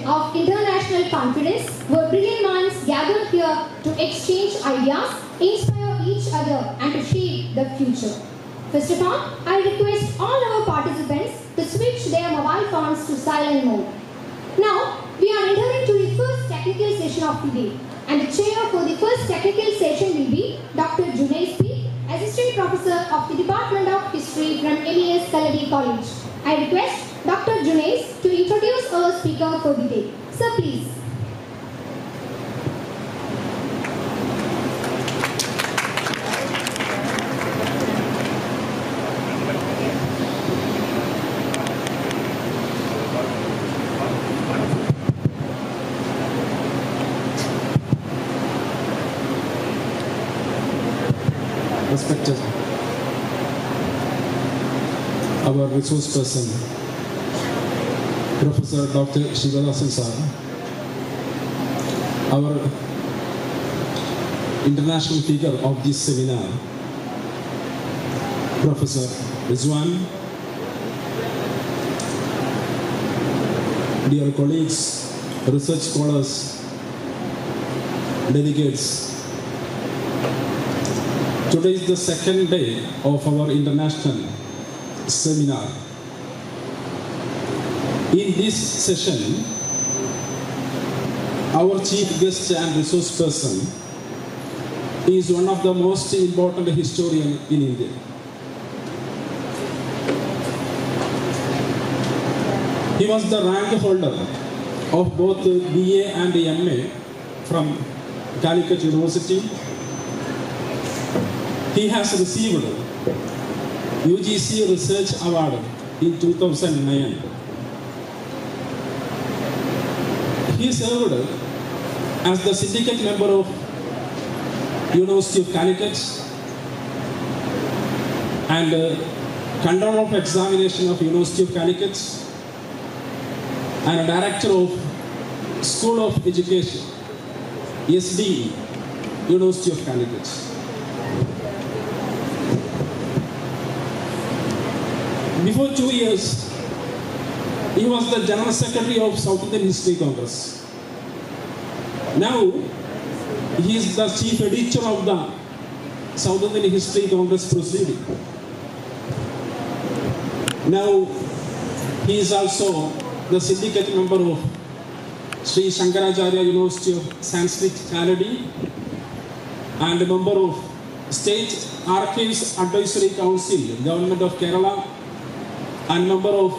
of international conference where brilliant minds gather here to exchange ideas, inspire each other and to shape the future. First of all, I request all our participants to switch their mobile phones to silent mode. Now, we are entering to the first technical session of the day, and the chair for the first technical session will be Dr. Junaid P, Assistant Professor of the Department of History from MES Kalladi College. I request Dr. Junaid to introduce our speaker for the day. Sir, please. Respected our resource person, Professor Dr. Shivadasan sir, our international figure of this seminar, Professor Rizwan, dear colleagues, research scholars, delegates. Today is the second day of our international seminar. In this session, our chief guest and resource person is one of the most important historians in India. He was the rank holder of both BA and MA from Calicut University. He has received UGC Research Award in 2009. He served as the syndicate member of University of Calicut and controller of examination of University of Calicut and director of School of Education, SDE, University of Calicut. Before 2 years, he was the General Secretary of South Indian History Congress. Now, he is the Chief Editor of the South Indian History Congress Proceeding. Now, he is also the syndicate member of Sri Shankaracharya University of Sanskrit Kalladi and a member of State Archives Advisory Council, Government of Kerala, and member of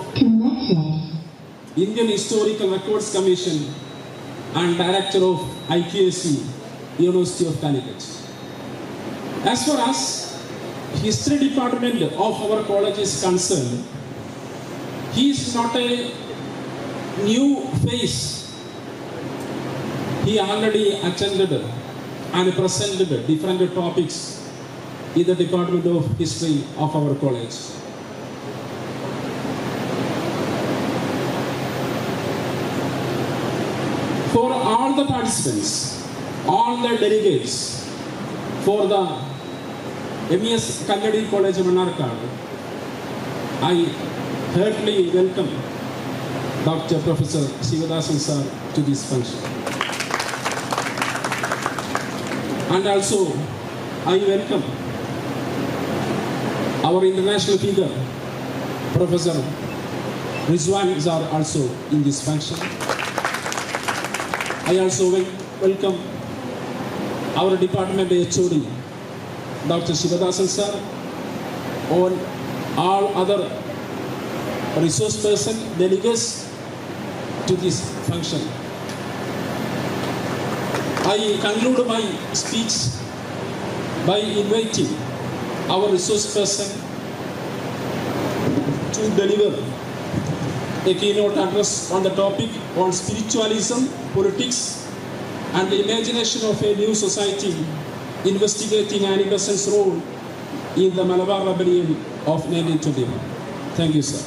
Indian Historical Records Commission and director of IQAC, University of Calicut. As far as history department of our college is concerned, he is not a new face. He already attended and presented different topics in the Department of History of our college. For all the participants, all the delegates, for the MES Kalladi College Mannarkkad, I heartily welcome Dr. Professor Shivadasan sir to this function. And also, I welcome our international figure, Professor Rizwan is also in this function. I also welcome our department HOD, Dr. Shivadasan sir, or all other resource person, delegates to this function. I conclude my speech by inviting our resource person to deliver a keynote address on the topic on spiritualism, politics, and the imagination of a new society investigating Annie Besant's role in the Malabar Rebellion of 1921. Thank you, sir.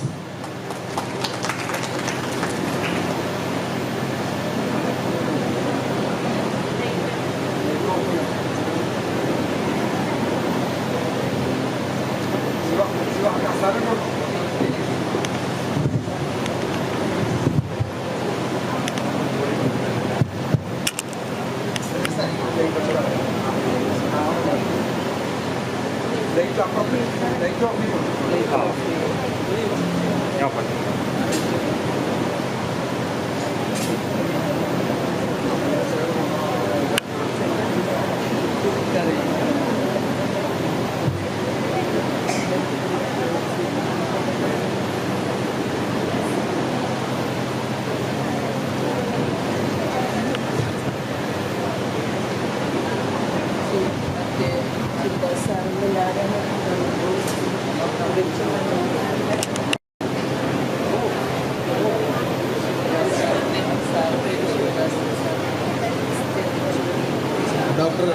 Dr.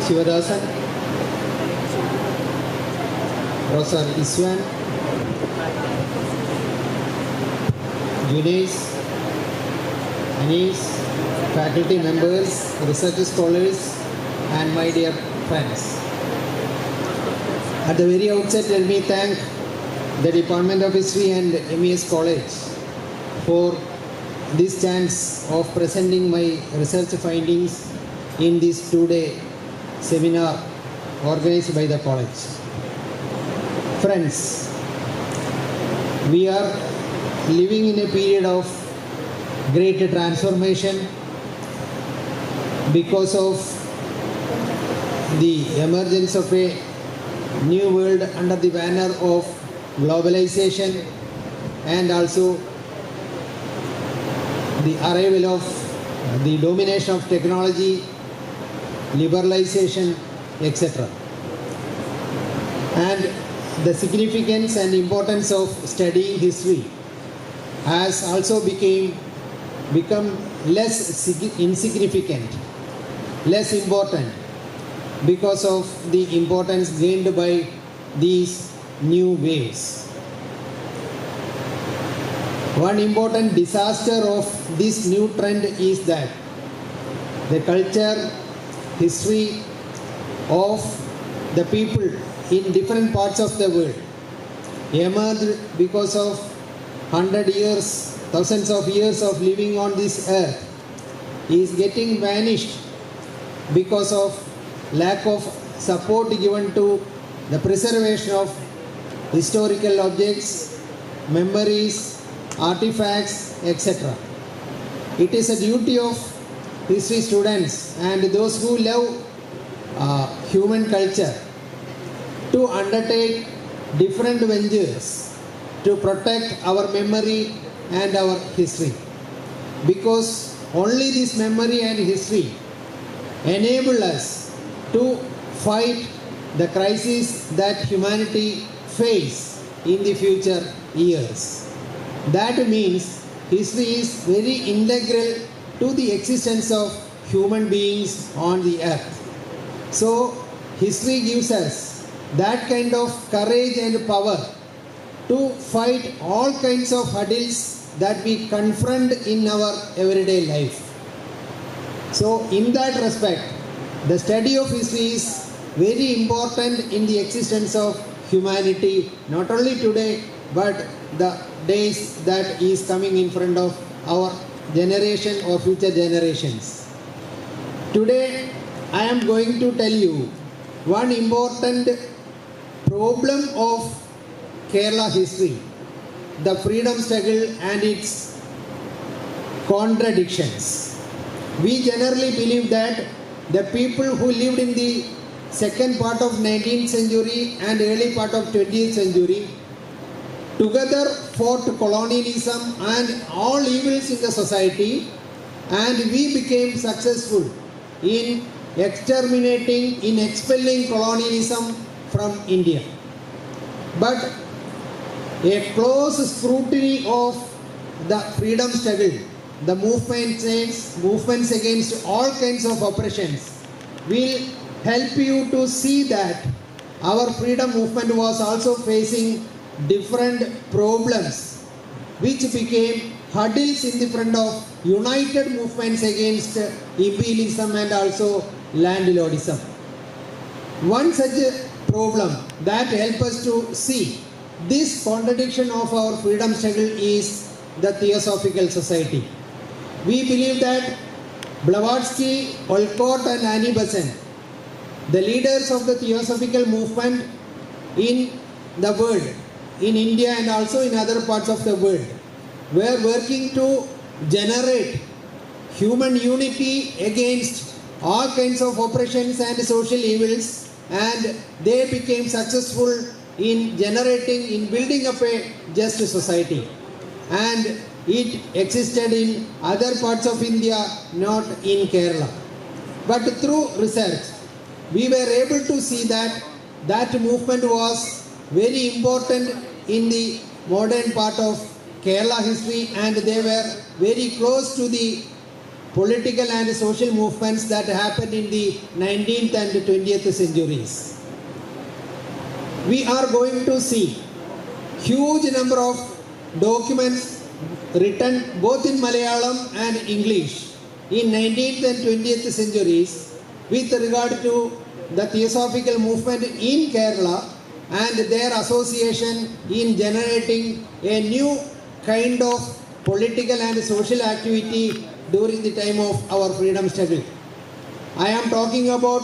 Shivadasan, Professor Iswan, Junaid, Anis, faculty members, research scholars, and my dear friends. At the very outset, let me thank the Department of History and MES College for this chance of presenting my research findings in this two-day seminar organized by the college. Friends, we are living in a period of great transformation because of the emergence of a new world under the banner of globalization and also the arrival of the domination of technology, liberalization, etc. And the significance and importance of studying history has also become less insignificant, less important because of the importance gained by these new waves. One important disaster of this new trend is that the culture, history of the people in different parts of the world emerged because of 100 years, thousands of years of living on this earth is getting vanished because of lack of support given to the preservation of historical objects, memories, artifacts, etc. It is a duty of history students and those who love human culture to undertake different ventures to protect our memory and our history, because only this memory and history enable us to fight the crisis that humanity face in the future years. That means history is very integral to the existence of human beings on the earth. So history gives us that kind of courage and power to fight all kinds of hurdles that we confront in our everyday life. So in that respect, the study of history is very important in the existence of humanity, not only today, but the days that is coming in front of our generation or future generations. Today, I am going to tell you one important problem of Kerala history, the freedom struggle and its contradictions. We generally believe that the people who lived in the second part of 19th century and early part of 20th century together fought colonialism and all evils in the society, and we became successful in exterminating, in expelling colonialism from India. But a close scrutiny of the freedom struggle, the movements against all kinds of oppressions will help you to see that our freedom movement was also facing different problems which became hurdles in the front of united movements against imperialism and also landlordism. One such problem that helps us to see this contradiction of our freedom struggle is the Theosophical Society. We believe that Blavatsky, Olcott and Annie Besant The leaders of the Theosophical movement in the world, in India and also in other parts of the world, were working to generate human unity against all kinds of oppressions and social evils, and they became successful in building up a just society. And it existed in other parts of India, not in Kerala. But through research, we were able to see that that movement was very important in the modern part of Kerala history, and they were very close to the political and social movements that happened in the 19th and 20th centuries. We are going to see huge number of documents written both in Malayalam and English in 19th and 20th centuries with regard to the Theosophical movement in Kerala and their association in generating a new kind of political and social activity during the time of our freedom struggle. I am talking about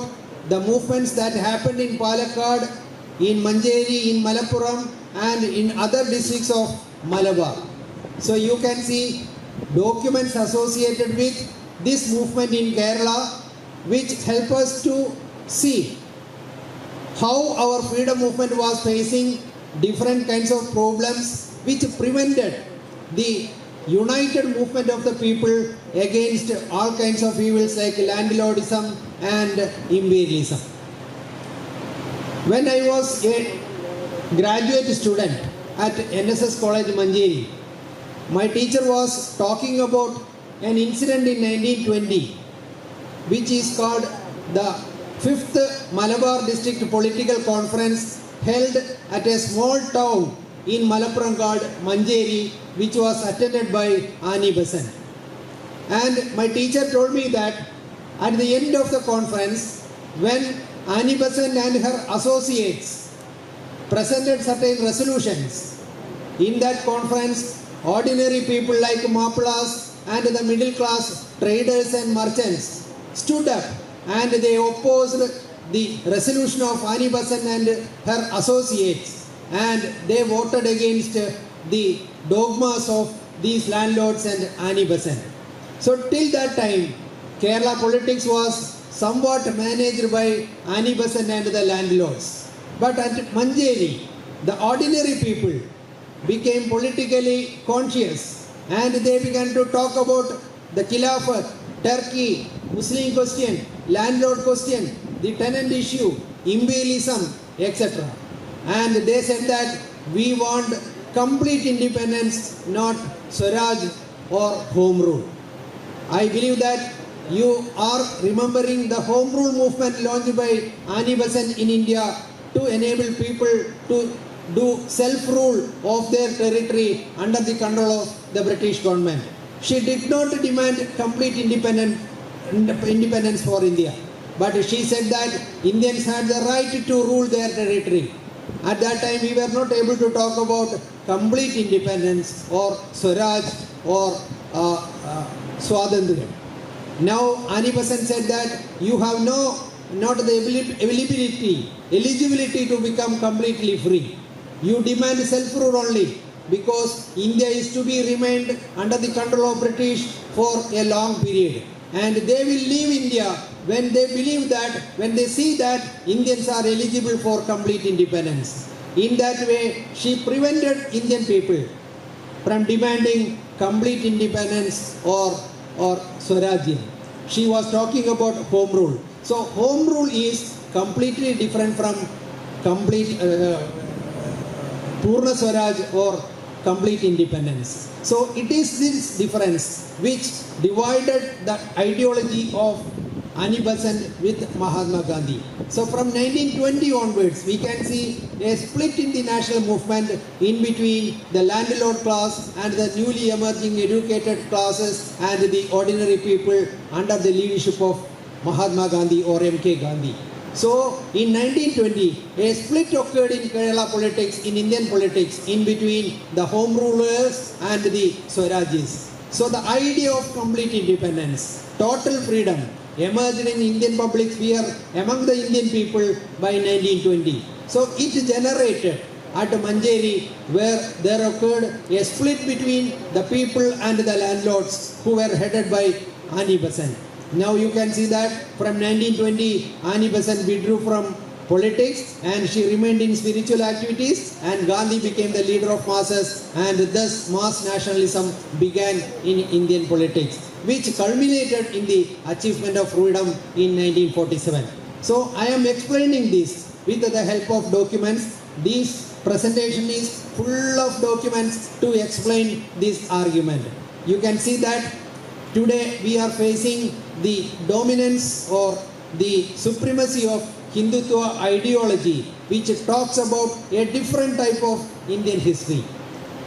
the movements that happened in Palakkad, in Manjeri, in Malappuram and in other districts of Malabar. So you can see documents associated with this movement in Kerala which help us to see how our freedom movement was facing different kinds of problems which prevented the united movement of the people against all kinds of evils like landlordism and imperialism. When I was a graduate student at NSS College Manjeri, my teacher was talking about an incident in 1920 which is called the 5th Malabar District Political Conference held at a small town in Malappuram called Manjeri, which was attended by Ani Besant. And my teacher told me that at the end of the conference, when Ani Besant and her associates presented certain resolutions, in that conference, ordinary people like Maplas and the middle class traders and merchants stood up and they opposed the resolution of Ani Besant and her associates, and they voted against the dogmas of these landlords and Ani Besant. So till that time, Kerala politics was somewhat managed by Ani Besant and the landlords. But at Manjeri, the ordinary people became politically conscious and they began to talk about the Khilafat, Turkey, Muslim question, landlord question, the tenant issue, imperialism, etc. And they said that we want complete independence, not Swaraj or home rule. I believe that you are remembering the home rule movement launched by Ani Besant in India to enable people to do self-rule of their territory under the control of the British government. She did not demand complete independence for India, but she said that Indians had the right to rule their territory. At that time, we were not able to talk about complete independence or Swaraj or Swadhantrya. Now, Ani Besant said that you have not the eligibility to become completely free. You demand self-rule only because India is to be remained under the control of British for a long period. And they will leave India when they believe that, when they see that Indians are eligible for complete independence. In that way, she prevented Indian people from demanding complete independence or Swarajya. She was talking about home rule. So home rule is completely different from complete Purna Swaraj or complete independence. So it is this difference which divided the ideology of Ani Besant with Mahatma Gandhi. So from 1920 onwards, we can see a split in the national movement in between the landlord class and the newly emerging educated classes and the ordinary people under the leadership of Mahatma Gandhi or M.K. Gandhi. So in 1920, a split occurred in Kerala politics, in Indian politics, in between the home rulers and the Swarajis. So the idea of complete independence, total freedom, emerged in Indian public sphere among the Indian people by 1920. So it generated at Manjeri where there occurred a split between the people and the landlords who were headed by Annie Besant. Now you can see that from 1920 Annie Besant withdrew from politics and she remained in spiritual activities, and Gandhi became the leader of masses, and thus mass nationalism began in Indian politics, which culminated in the achievement of freedom in 1947. So I am explaining this with the help of documents. This presentation is full of documents to explain this argument. You can see that today we are facing the dominance or the supremacy of Hindutva ideology, which talks about a different type of Indian history.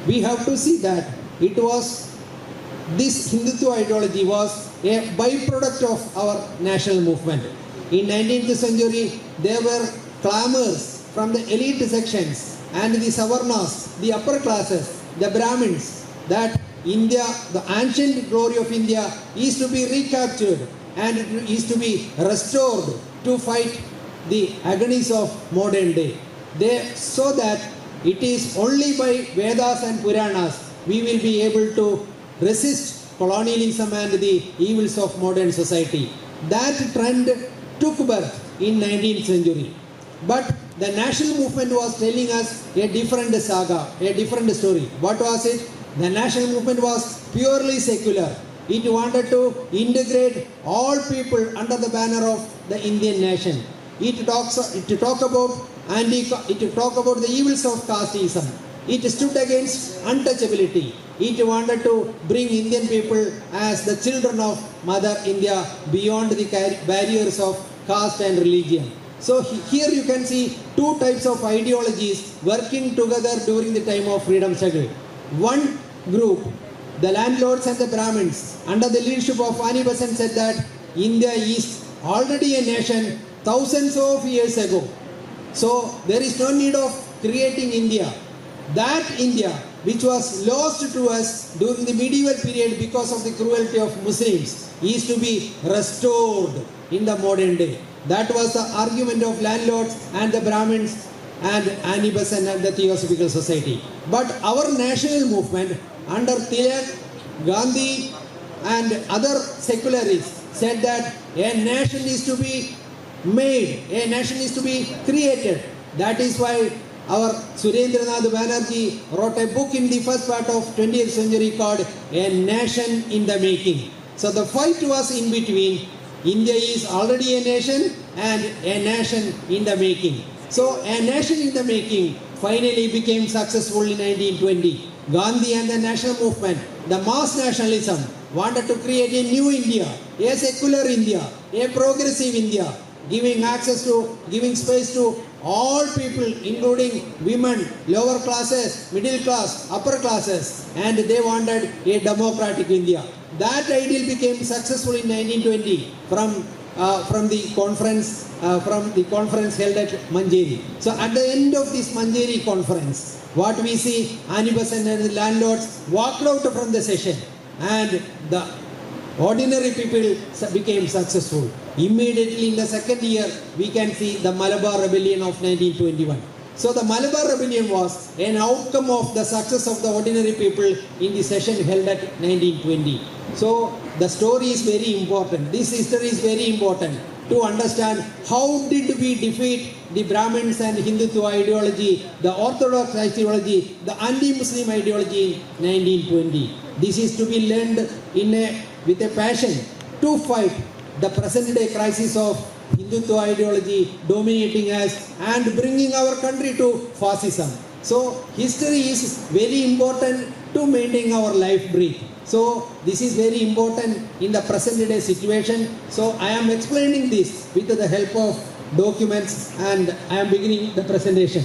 We have to see that this Hindutva ideology was a byproduct of our national movement. In 19th century, there were clamors from the elite sections and the Savarnas, the upper classes, the Brahmins, that India, the ancient glory of India, is to be recaptured and it is to be restored to fight the agonies of modern day. They saw that it is only by Vedas and Puranas we will be able to resist colonialism and the evils of modern society. That trend took birth in 19th century. But the national movement was telling us a different saga, a different story. What was it? The national movement was purely secular. It wanted to integrate all people under the banner of the Indian nation. It talk about the evils of casteism. It stood against untouchability. It wanted to bring Indian people as the children of Mother India beyond the barriers of caste and religion. So here you can see two types of ideologies working together during the time of freedom struggle. One group, the landlords and the Brahmins, under the leadership of Annie Besant, said that India is already a nation thousands of years ago. So there is no need of creating India. That India, which was lost to us during the medieval period because of the cruelty of Muslims, is to be restored in the modern day. That was the argument of landlords and the Brahmins and Annie Besant and the Theosophical Society. But our national movement under Tilak, Gandhi and other secularists said that a nation is to be made, a nation is to be created. That is why our Surendranath Banerjee wrote a book in the first part of 20th century called A Nation in the Making. So the fight was in between. India is already a nation and a nation in the making. So a nation in the making finally became successful in 1920. Gandhi and the national movement, the mass nationalism, wanted to create a new India, a secular India, a progressive India, giving space to all people, including women, lower classes, middle class, upper classes, and they wanted a democratic India. That ideal became successful in 1920 from the conference held at Manjeri. So at the end of this Manjeri conference, what we see, Annie Besant and the landlords walked out from the session, and the ordinary people became successful. Immediately in the second year, we can see the Malabar Rebellion of 1921. So the Malabar Rebellion was an outcome of the success of the ordinary people in the session held at 1920. So the story is very important. This history is very important to understand how did we defeat the Brahmins and Hindutva ideology, the Orthodox ideology, the anti-Muslim ideology in 1920. This is to be learned with a passion to fight the present day crisis of Hindutva ideology dominating us and bringing our country to fascism. So history is very important to maintain our life breath. So this is very important in the present day situation. So I am explaining this with the help of documents, and I am beginning the presentation.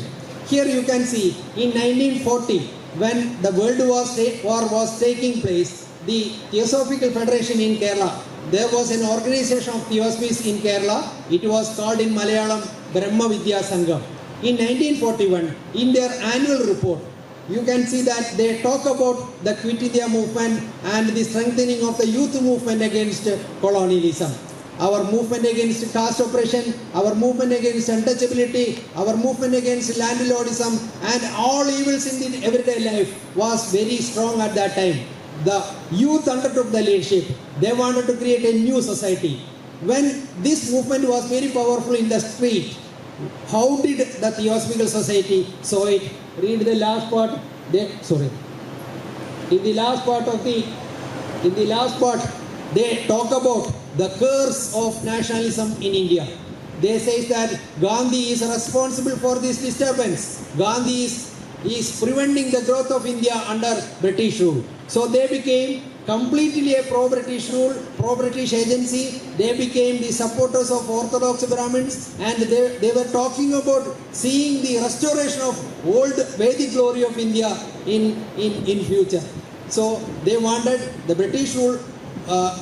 Here you can see in 1940, when the World War was taking place, the Theosophical Federation in Kerala, there was an organization of Theosophists in Kerala. It was called in Malayalam Brahma Vidya Sangam. In 1941, in their annual report, you can see that they talk about the Quit India movement and the strengthening of the youth movement against colonialism. our movement against caste oppression, our movement against untouchability, our movement against landlordism, and all evils in the everyday life was very strong at that time. The youth undertook the leadership. They wanted to create a new society. When this movement was very powerful in the street, how did the Theosophical Society saw it? Read the last part. In the last part, they talk about the curse of nationalism in India. They say that Gandhi is responsible for this disturbance. Gandhi is preventing the growth of India under British rule. So they became completely a pro-British rule, pro-British agency. They became the supporters of Orthodox Brahmins, and they were talking about seeing the restoration of old Vedic glory of India in future. So they wanted the British rule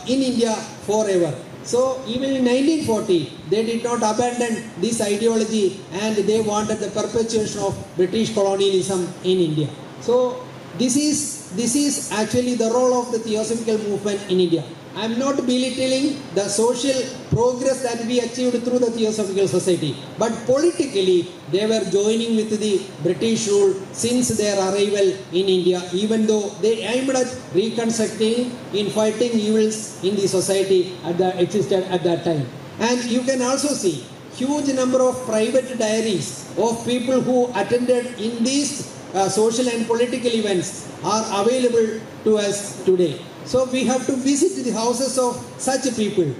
in India forever. So even in 1940, they did not abandon this ideology, and they wanted the perpetuation of British colonialism in India. So this is actually the role of the Theosophical movement in India. I am not belittling the social progress that we achieved through the Theosophical Society, but politically they were joining with the British rule since their arrival in India, even though they aimed at reconstructing in fighting evils in the society that existed at that time. And you can also see huge number of private diaries of people who attended in these social and political events are available to us today. So we have to visit the houses of such people,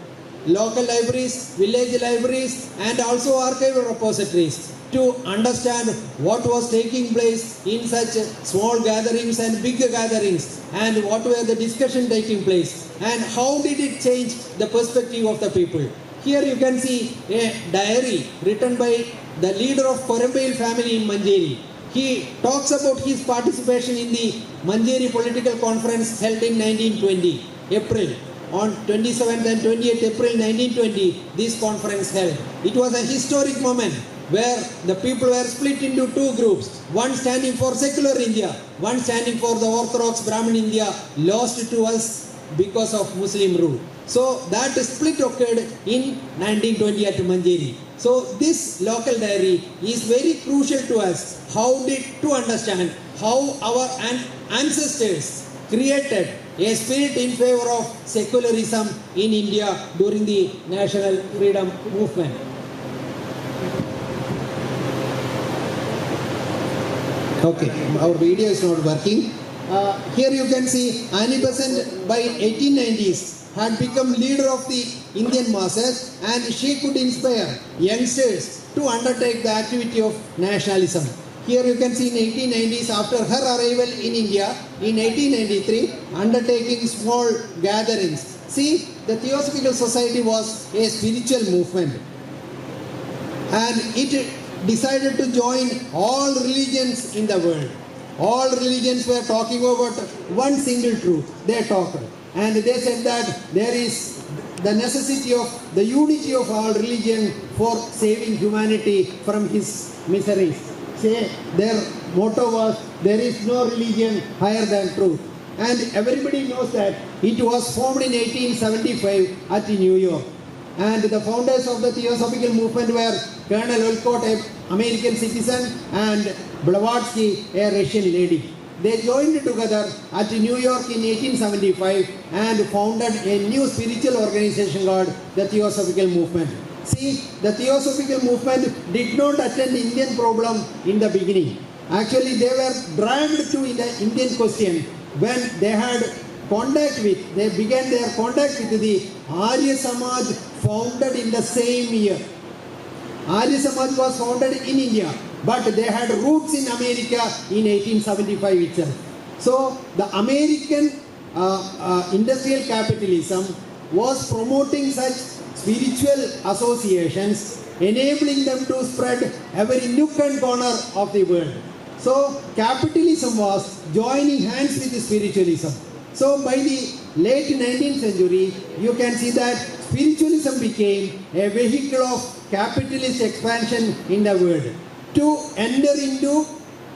local libraries, village libraries, and also archival repositories to understand what was taking place in such small gatherings and big gatherings, and what were the discussion taking place, and how did it change the perspective of the people. Here you can see a diary written by the leader of Korambayil family in Manjeri. He talks about his participation in the Manjeri political conference held in 1920, April. On 27th and 28th April 1920, this conference held. It was a historic moment where the people were split into two groups, one standing for secular India, one standing for the Orthodox Brahmin India, lost to us because of Muslim rule. So that split occurred in 1920 at Manjeri. So this local diary is very crucial to us to understand how our ancestors created a spirit in favor of secularism in India during the national freedom movement. Okay, our video is not working. Here you can see Annie Besant by 1890s had become leader of the Indian masses, and she could inspire youngsters to undertake the activity of nationalism. Here you can see in 1890s, after her arrival in India in 1893, undertaking small gatherings. See, the Theosophical Society was a spiritual movement, and it decided to join all religions in the world. All religions were talking about one single truth. They talked, and they said that there is the necessity of the unity of all religion for saving humanity from his miseries. Their motto was, there is no religion higher than truth. And everybody knows that it was formed in 1875 at New York. And the founders of the Theosophical movement were Colonel Olcott, an American citizen, and Blavatsky, a Russian lady. They joined together at New York in 1875 and founded a new spiritual organization called the Theosophical Movement. See, the Theosophical movement did not attend Indian problem in the beginning. Actually, they were dragged to the Indian question when they began their contact with the Arya Samaj, founded in the same year. Arya Samaj was founded in India, but they had roots in America in 1875 itself. So the American industrial capitalism was promoting such spiritual associations, enabling them to spread every nook and corner of the world. So capitalism was joining hands with spiritualism. So by the late 19th century, you can see that spiritualism became a vehicle of capitalist expansion in the world to enter into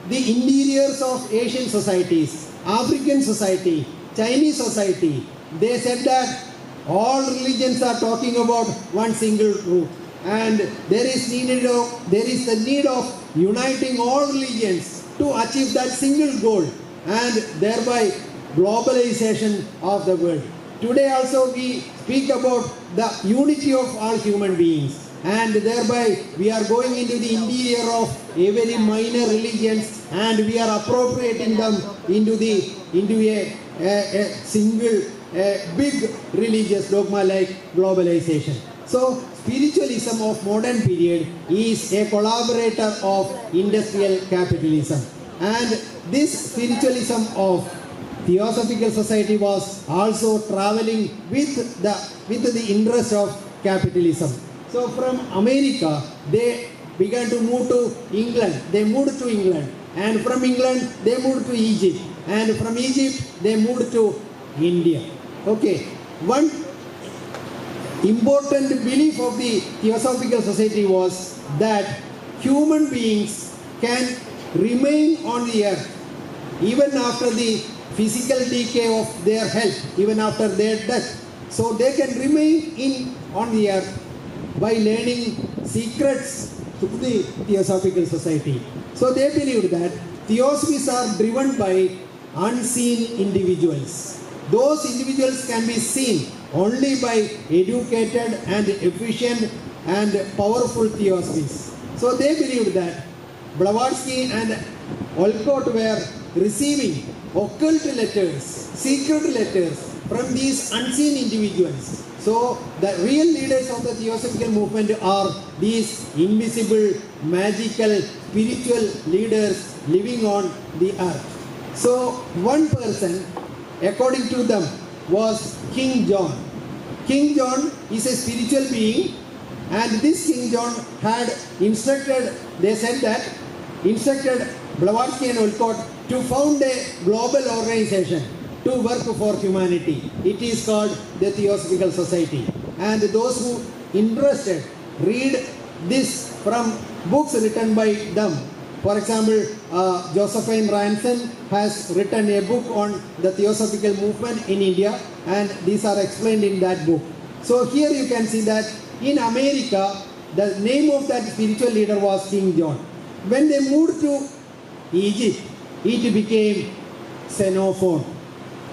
the interiors of Asian societies, African society, Chinese society. They said that all religions are talking about one single truth, and there is the need of uniting all religions to achieve that single goal, and thereby globalization of the world. Today also we speak about the unity of all human beings, and thereby we are going into the interior of very minor religions, and we are appropriating them into a single big religious dogma like globalization. So spiritualism of modern period is a collaborator of industrial capitalism, and this spiritualism of Theosophical Society was also traveling with the interest of capitalism. So from America, they began to move to England. They moved to England, and from England they moved to Egypt, and from Egypt they moved to India. Okay, one important belief of the Theosophical Society was that human beings can remain on the earth even after the physical decay of their health, even after their death. So they can remain on the earth by learning secrets through the Theosophical Society. So they believed that theosophies are driven by unseen individuals. Those individuals can be seen only by educated and efficient and powerful theosophies. So they believed that Blavatsky and Olcott were receiving occult letters, secret letters from these unseen individuals. So the real leaders of the Theosophical movement are these invisible, magical, spiritual leaders living on the earth. So one person, according to them, was King John. King John is a spiritual being, and this King John had instructed Blavatsky and Olcott to found a global organization to work for humanity. It is called the Theosophical Society. And those who interested read this from books written by them. For example, Josephine Ranson has written a book on the Theosophical movement in India, and these are explained in that book. So here you can see that in America, the name of that spiritual leader was King John. When they moved to Egypt, it became Xenophon.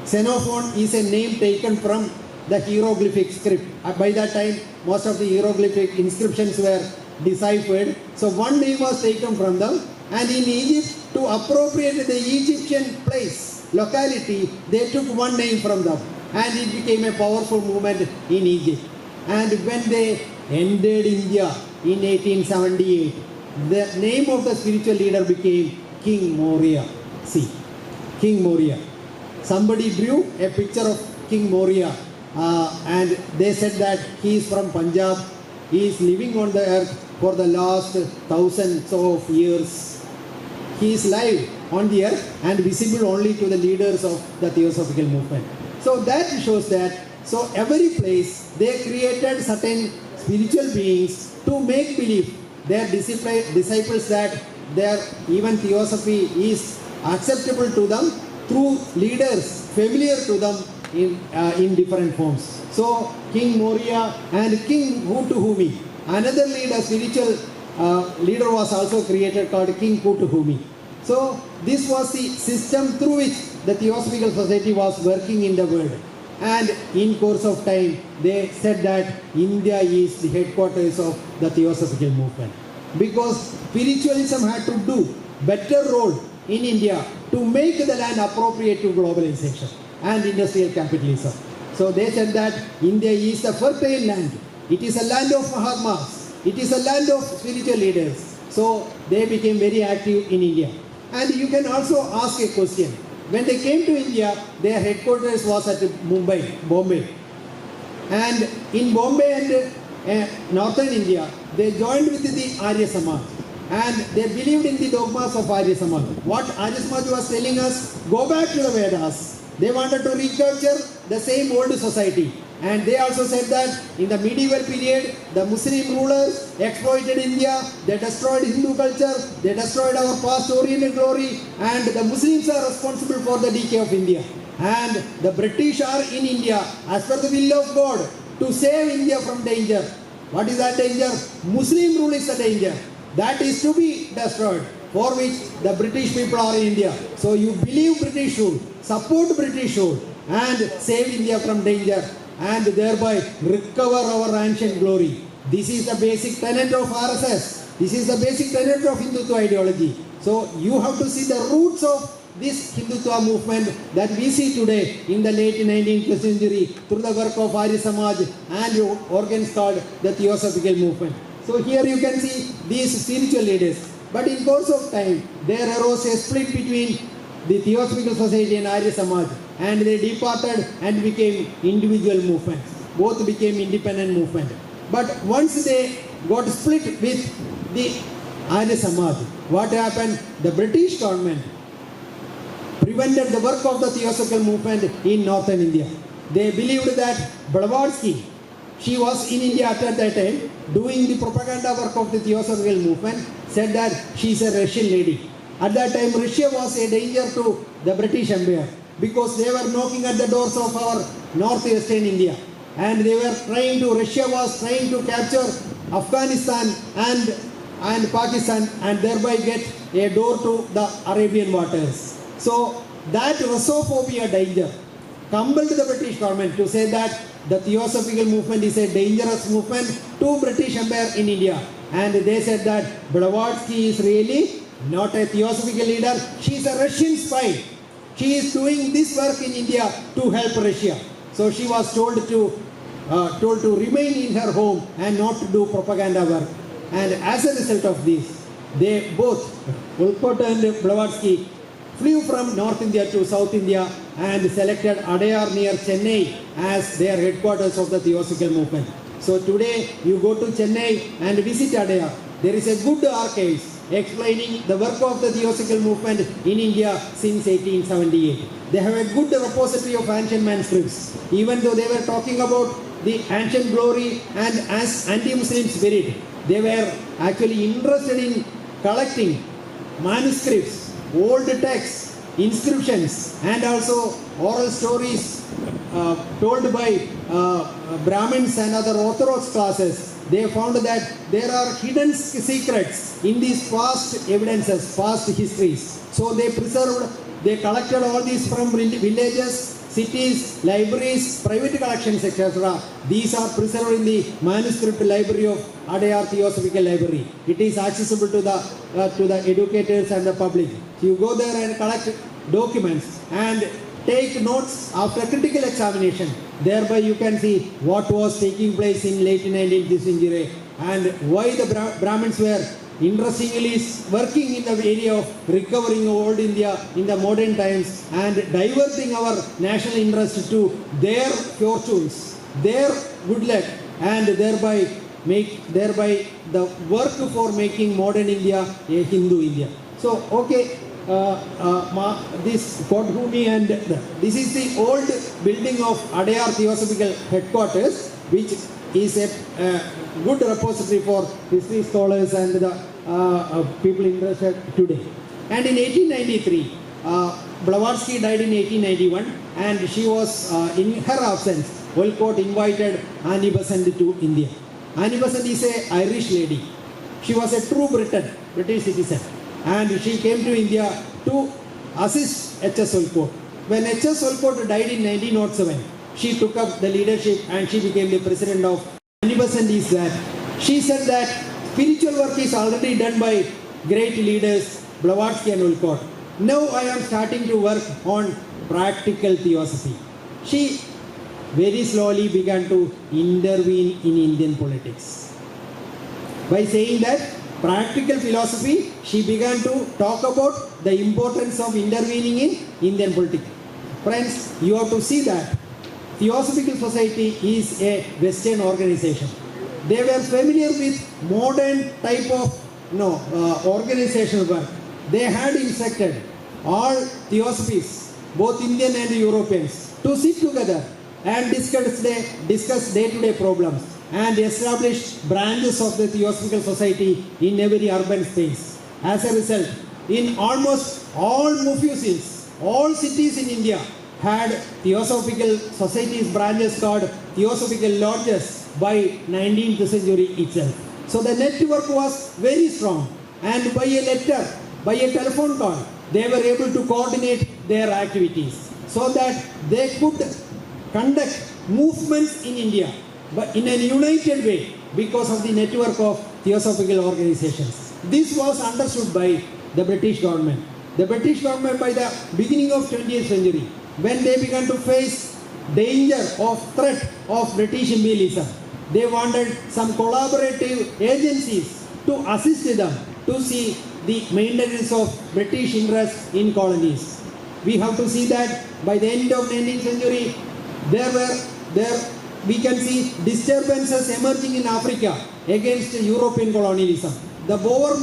Xenophon is a name taken from the hieroglyphic script. By that time, most of the hieroglyphic inscriptions were deciphered. So one name was taken from them, and in Egypt, to appropriate the Egyptian place, locality, they took one name from them, and it became a powerful movement in Egypt. And when they entered India in 1878, the name of the spiritual leader became King Moria. See, King Moria. Somebody drew a picture of King Moria, and they said that he is from Punjab. He is living on the earth for the last thousands of years. He is live on the earth and visible only to the leaders of the Theosophical movement. So that shows that, so every place they created certain spiritual beings to make believe their disciples that their even theosophy is acceptable to them through leaders familiar to them in different forms. So King Moria and King Kutuhumi, another leader, spiritual leader was also created called King Kutuhumi. So this was the system through which the Theosophical Society was working in the world. And in course of time, they said that India is the headquarters of the Theosophical movement, because spiritualism had to do better role in India to make the land appropriate to globalization and industrial capitalism. So they said that India is the fertile land. It is a land of Mahatmas. It is a land of spiritual leaders. So they became very active in India. And you can also ask a question. When they came to India, their headquarters was at Bombay. And in Bombay and northern India, they joined with the Arya Samaj. And they believed in the dogmas of Arya Samaj. What Arya Samaj was telling us, go back to the Vedas. They wanted to recapture the same old society. And they also said that in the medieval period, the Muslim rulers exploited India, they destroyed Hindu culture, they destroyed our past Oriental glory, and the Muslims are responsible for the decay of India. And the British are in India as per the will of God to save India from danger. What is that danger? Muslim rule is the danger. That is to be destroyed, for which the British people are in India. So you believe British rule, support British rule, and save India from danger, and thereby recover our ancient glory. This is the basic tenet of RSS. This is the basic tenet of Hindutva ideology. So you have to see the roots of this Hindutva movement that we see today in the late 19th century through the work of Arya Samaj and organs called the Theosophical movement. So here you can see these spiritual leaders. But in course of time, there arose a split between the Theosophical Society and Arya Samaj, and they departed and became individual movements. Both became independent movement. But once they got split with the Arya Samaj, what happened? The British government prevented the work of the Theosophical movement in northern India. They believed that Blavatsky, she was in India at that time doing the propaganda work of the Theosophical movement, said that she is a Russian lady. At that time, Russia was a danger to the British Empire because they were knocking at the doors of our northwestern India, and Russia was trying to capture Afghanistan and Pakistan and thereby get a door to the Arabian waters. So that Russophobia danger compelled the British government to say that the Theosophical movement is a dangerous movement to British Empire in India. And they said that Blavatsky is really not a Theosophical leader, she is a Russian spy. She is doing this work in India to help Russia. So she was told to remain in her home and not to do propaganda work. And as a result of this, they both, Wolcott and Blavatsky, flew from North India to South India and selected Adayar near Chennai as their headquarters of the Theosophical movement. So today you go to Chennai and visit Adayar. There is a good archives explaining the work of the Theosophical movement in India since 1878. They have a good repository of ancient manuscripts. Even though they were talking about the ancient glory and as anti-Muslim spirit, they were actually interested in collecting manuscripts, old texts, inscriptions, and also oral stories told by Brahmins and other Orthodox classes. They found that there are hidden secrets in these past evidences, past histories. So they collected all these from villages, cities, libraries, private collections, etc. These are preserved in the manuscript library of Adayar Theosophical Library. It is accessible to the educators and the public. So you go there and collect documents and take notes after critical examination. Thereby you can see what was taking place in late 19th century and why the Brahmins were interestingly working in the area of recovering old India in the modern times and diverting our national interest to their fortunes, their good luck, and thereby the work for making modern India a Hindu India. So okay, this Kodhumi and this is the old building of Adayar Theosophical headquarters, which is a good repository for history scholars and the people interested today. And in 1893, Blavatsky died in 1891, and she was in her absence. Wolcott invited Annie Besant to India. Annie Besant is an Irish lady. She was a true British citizen, and she came to India to assist H.S. Wolcott. When H.S. Wolcott died in 1907, she took up the leadership and she became the president of Annie Besant. Is that she said that spiritual work is already done by great leaders Blavatsky and Wolcott. Now I am starting to work on practical theosophy. She very slowly began to intervene in Indian politics. By saying that practical philosophy, she began to talk about the importance of intervening in Indian politics. Friends, you have to see that Theosophical Society is a Western organization. They were familiar with modern type of organizational work. They had instructed all theosophies, both Indian and Europeans, to sit together and discuss day-to-day problems and establish branches of the Theosophical Society in every urban space. As a result, in almost all mufusils, all cities in India had Theosophical Societies branches called Theosophical Lodges by 19th century itself. So the network was very strong, and by a letter, by a telephone call, they were able to coordinate their activities so that they could conduct movements in India but in a united way because of the network of theosophical organizations. This was understood by the British government. The British government, by the beginning of 20th century, when they began to face danger of threat of British imperialism, they wanted some collaborative agencies to assist them to see the maintenance of British interest in colonies. We have to see that by the end of 19th century, we can see disturbances emerging in Africa against European colonialism. The Boer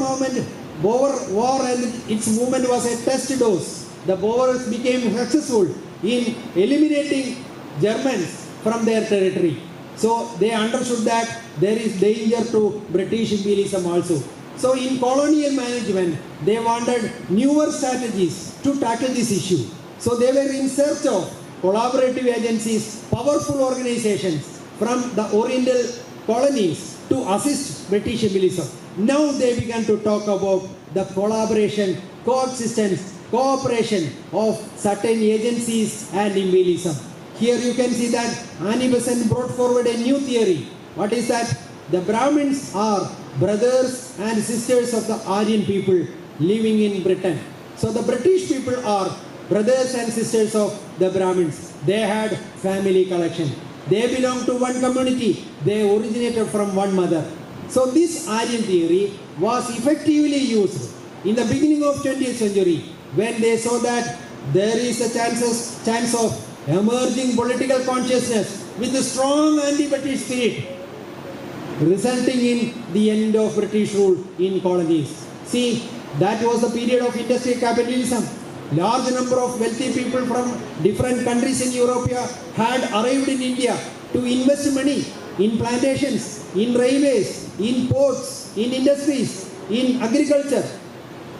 War and its movement was a test dose. The Boers became successful in eliminating Germans from their territory. So they understood that there is danger to British imperialism also. So in colonial management, they wanted newer strategies to tackle this issue. So they were in search of collaborative agencies, powerful organizations from the Oriental colonies to assist British imperialism. Now they began to talk about the collaboration, coexistence, cooperation of certain agencies and imperialism. Here you can see that Annie Besant brought forward a new theory. What is that? The Brahmins are brothers and sisters of the Aryan people living in Britain. So the British people are brothers and sisters of the Brahmins. They had family connection. They belong to one community. They originated from one mother. So this Aryan theory was effectively used in the beginning of 20th century when they saw that there is a chance of emerging political consciousness with a strong anti-British spirit resulting in the end of British rule in colonies. See, that was the period of industrial capitalism. Large number of wealthy people from different countries in Europe had arrived in India to invest money in plantations, in railways, in ports, in industries, in agriculture.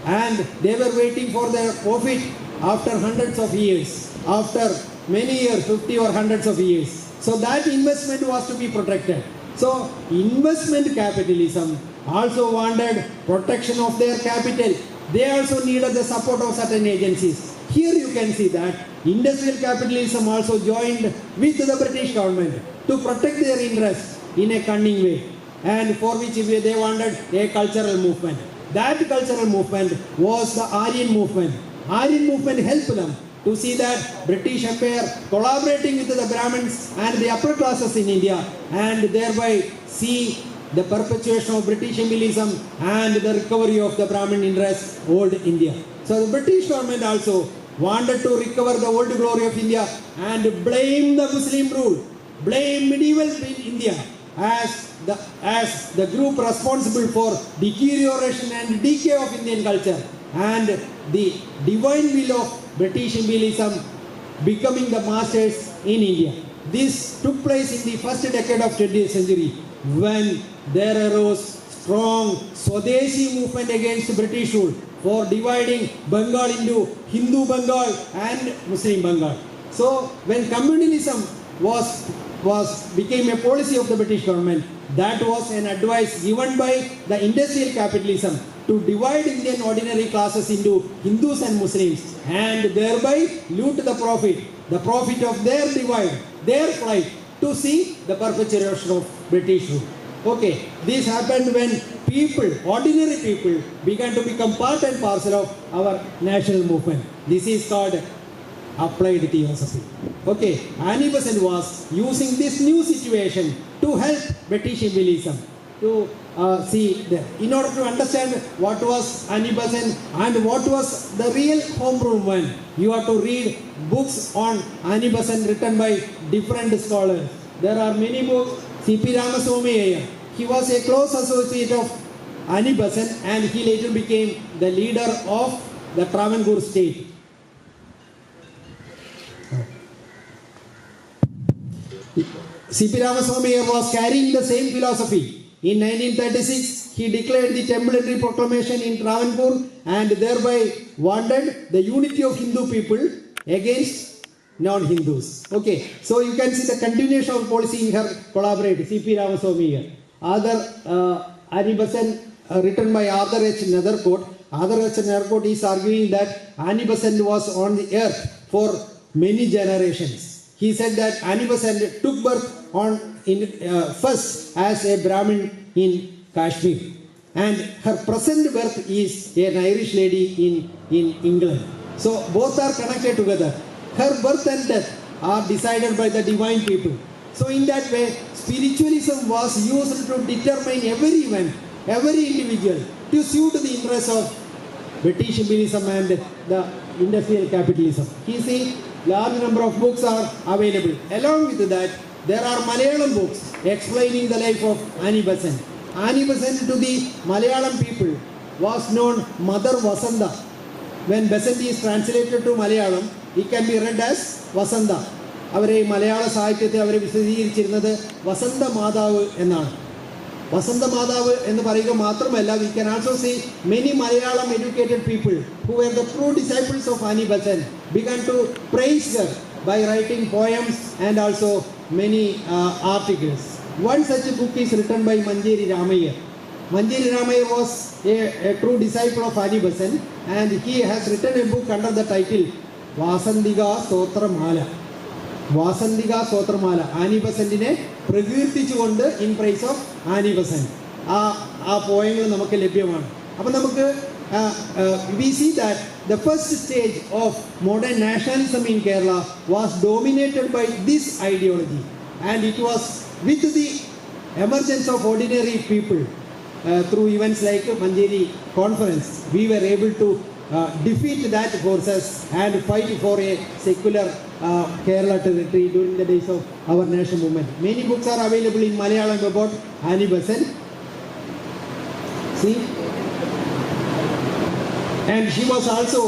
And they were waiting for their profit after hundreds of years, after many years, 50 or hundreds of years. So that investment was to be protected. So investment capitalism also wanted protection of their capital. They also needed the support of certain agencies. Here you can see that industrial capitalism also joined with the British government to protect their interests in a cunning way, and for which they wanted a cultural movement. That cultural movement was the Aryan movement. Aryan movement helped them to see that British Empire collaborating with the Brahmins and the upper classes in India, and thereby see the perpetuation of British imperialism and the recovery of the Brahmin interest, old India. So the British government also wanted to recover the old glory of India and blame the Muslim rule, blame medieval India as the group responsible for deterioration and decay of Indian culture and the divine will of British imperialism becoming the masters in India. This took place in the first decade of 20th century when there arose strong Swadeshi movement against British rule for dividing Bengal into Hindu Bengal and Muslim Bengal. So when communalism became a policy of the British government, that was an advice given by the industrial capitalism to divide Indian ordinary classes into Hindus and Muslims and thereby loot the profit of their divide, their flight to see the perpetuation of British rule. Okay, this happened when ordinary people began to become part and parcel of our national movement. This is called applied theosophy. Okay, Annie Besant was using this new situation to help British imperialism to see there. In order to understand what was Annie Besant and what was the real home movement, you have to read books on Annie Besant written by different scholars. There are many books. C.P. Ramaswamy, he was a close associate of Annie Besant and he later became the leader of the Travancore state. C.P. Ramaswamy was carrying the same philosophy. In 1936, he declared the Temporary Proclamation in Travancore and thereby wanted the unity of Hindu people against non-Hindus. Okay, so you can see the continuation of policy in her collaborator, C.P. Ramaswamy here. Annie Besant, written by Arthur H. Nethercourt. Arthur H. Nethercourt is arguing that Annie Besant was on the earth for many generations. He said that Annie Besant took birth first as a Brahmin in Kashmir, and her present birth is an Irish lady in England. So both are connected together. Her birth and death are decided by the divine people. So in that way, spiritualism was used to determine every event, every individual, to suit the interests of British imperialism and the industrial capitalism. You see, large number of books are available. Along with that, there are Malayalam books explaining the life of Annie Besant. Annie Besant to the Malayalam people was known Mother Vasanta. When Besant is translated to Malayalam, it can be read as Vasanta. അവരെ മലയാള സാഹിത്യത്തെ അവരെ വിശദീകരിച്ചിരുന്നത് വസന്ത മാതാവ് എന്നാണ്. വസന്ത മാതാവ് എന്ന് പറയുക മാത്രമല്ല, we can also see many Malayalam educated people who were the true disciples of Annie Besant began to praise her by writing poems and also many articles. One such book is written by Manjeri Ramayya. Manjeri Ramayya was a true disciple of Annie Besant, and he has written a book under the title Vasantika Stotramala. Vasantika Stotramala, Annie ബസന്റിനെ പ്രകീർത്തിച്ചുകൊണ്ട് in praise of Annie Besant. ആ പോയങ്ങൾ നമുക്ക് ലഭ്യമാണ്. അപ്പം നമുക്ക് we see that the first stage of modern nationalism in Kerala was dominated by this ideology, and it was with the emergence of ordinary people through events like Manjeri Conference we were able to defeat that forces and fight for a secular Kerala territory during the days of our national movement. Many books are available in Malayalam about Annie Besant. See, and she was also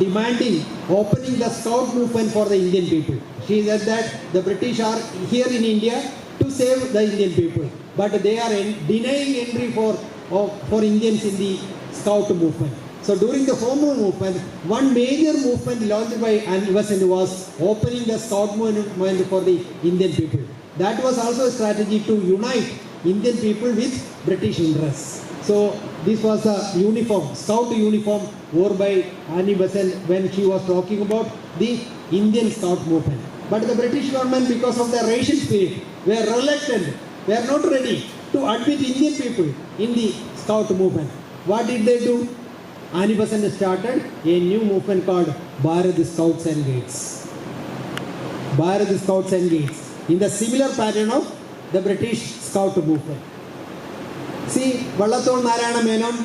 demanding opening the scout movement for the Indian people. She said that the British are here in India to save the Indian people, but they are denying entry for Indians in the scout movement. So during the Home Rule movement, one major movement launched by Annie Besant was opening the scout movement for the Indian people. That was also a strategy to unite Indian people with British interests. So this was a uniform, scout uniform worn by Annie Besant when she was talking about the Indian scout movement. But the British government, because of their racial spirit, were reluctant, were not ready to admit Indian people in the scout movement. What did they do? Annie Besant started a new movement called Bharat Scouts and Guides. Bharat Scouts and Guides, in the similar pattern of the British Scout movement. See, Vallathol Narayana Menon,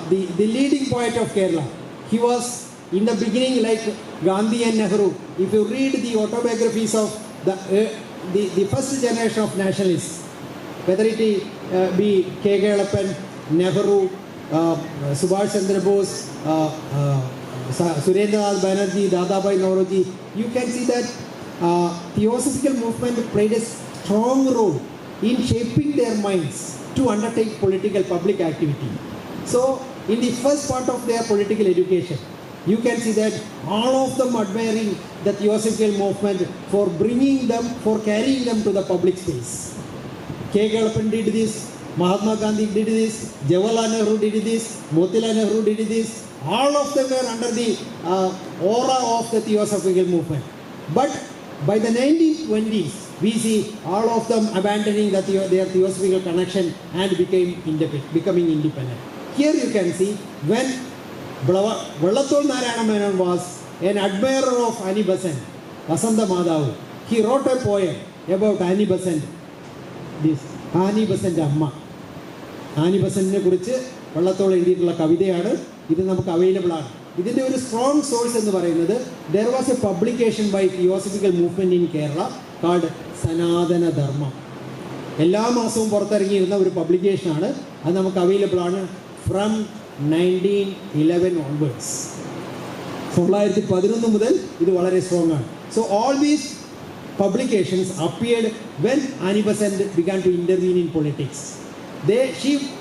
the leading poet of Kerala, he was in the beginning like Gandhi and Nehru. If you read the autobiographies of the first generation of nationalists, whether it be K. Gelappan, Nehru, Subhash Chandra Bose, Surendranath Banerjee, Dadabhai Naoroji, you can see that Theosophical movement played a strong role in shaping their minds to undertake political public activity. So in the first part of their political education, you can see that all of them admiring the Theosophical movement for bringing them, for carrying them to the public space. K. Gelappan did this, Mahatma Gandhi did this, Jawaharlal Nehru did this, Motilal Nehru did this. All of them were under the aura of the Theosophical movement. But by the 1920s, we see all of them abandoning their Theosophical connection and becoming independent. Here you can see when Vallathol Narayana Menon was an admirer of Annie Besant, Vasanta Madhavu, he wrote a poem about Annie Besant, this Annie Besant Amma. Annie Besantine കുറിച്ച് വള്ളത്തോൾ എഴുതിയിട്ടുള്ള കവിതയാണ് ഇത്, നമുക്ക് available ആണ്. ഇതിൻ്റെ ഒരു strong source എന്ന് പറയുന്നത് there was a publication by Theosophical movement in Kerala called സനാതന ധർമ്മം. എല്ലാ മാസവും പുറത്തിറങ്ങിയിരുന്ന ഒരു പബ്ലിക്കേഷനാണ്. അത് നമുക്ക് അവൈലബിൾ ആണ് ഫ്രം 1911 onwards. 1911 മുതൽ ഇത് വളരെ സ്ട്രോങ് ആണ്. So all these publications appeared when Annie Besant began to intervene in politics.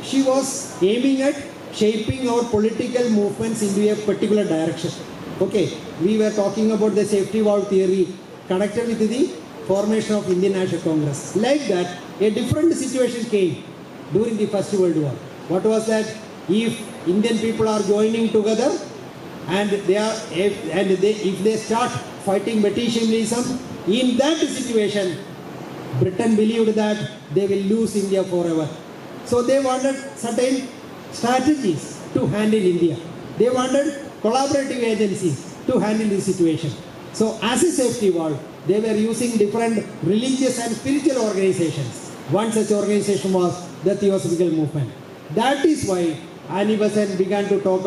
She was aiming at shaping our political movements into a particular direction. Okay, we were talking about the safety valve theory connected with the formation of Indian National Congress. Like that, a different situation came during the First World War. What was that? If Indian people are joining together and if they start fighting Britishism, in that situation, Britain believed that they will lose India forever. So they wanted certain strategies to handle India. They wanted collaborative agencies to handle the situation. So as a safety valve, they were using different religious and spiritual organizations. One such organization was the Theosophical movement. That is why Annie Besant beginning to talk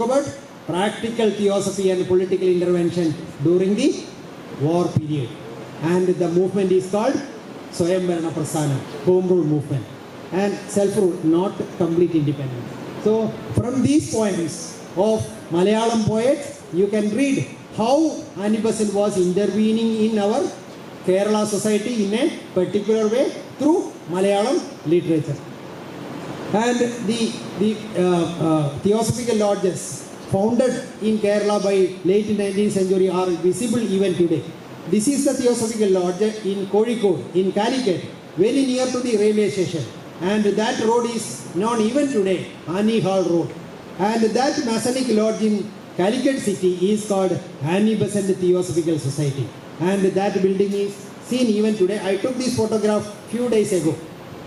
about practical theosophy and political intervention during the war period. And the movement is called Swayambharana Prasthana, Home Rule movement, and self-rule, not complete independence. So from these points of Malayalam poets, you can read how Annie Besant was intervening in our Kerala society in a particular way through Malayalam literature. And the Theosophical lodges founded in Kerala by late 19th century are visible even today. This is the Theosophical Lodge in Kozhikode, in Calicut, very near to the railway station. And that road is known even today, Annie Hall Road. And that Masonic Lodge in Calicut city is called Annie Besant Theosophical Society. And that building is seen even today. I took this photograph few days ago.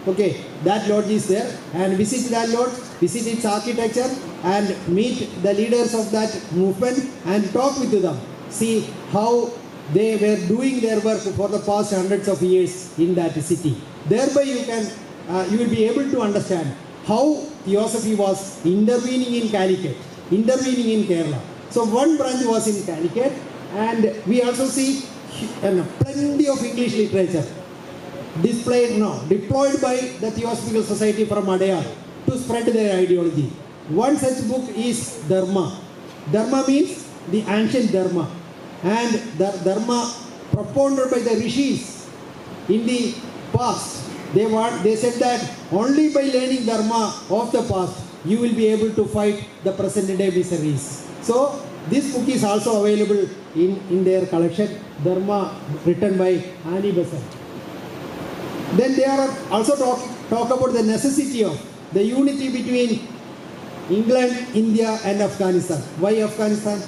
Okay, that lodge is there, and visit that lodge, visit its architecture, and meet the leaders of that movement and talk with them. See how they were doing their work for the past hundreds of years in that city. Thereby you will be able to understand how Theosophy was intervening in Calicut, intervening in Kerala. So one branch was in Calicut, and we also see plenty of English literature deployed by the Theosophical Society from Adayar to spread their ideology. One such book is Dharma. Dharma means the ancient Dharma. And the Dharma propounded by the rishis in the past. They said that only by learning Dharma of the past, you will be able to fight the present day miseries. So this book is also available in their collection, Dharma, written by Annie Besant. Then they are also talk about the necessity of the unity between England, India and Afghanistan. Why Afghanistan?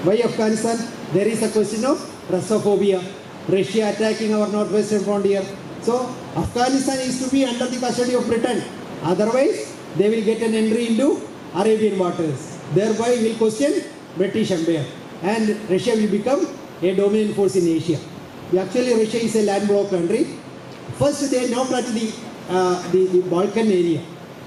Why Afghanistan? There is a question of Russophobia, Russia attacking our northwestern frontier. So Afghanistan is to be under the custody of Britain. Otherwise, they will get an entry into Arabian waters. Thereby will question British Empire. And Russia will become a dominant force in Asia. Actually, Russia is a landlocked country. First, they now touch the Balkan area,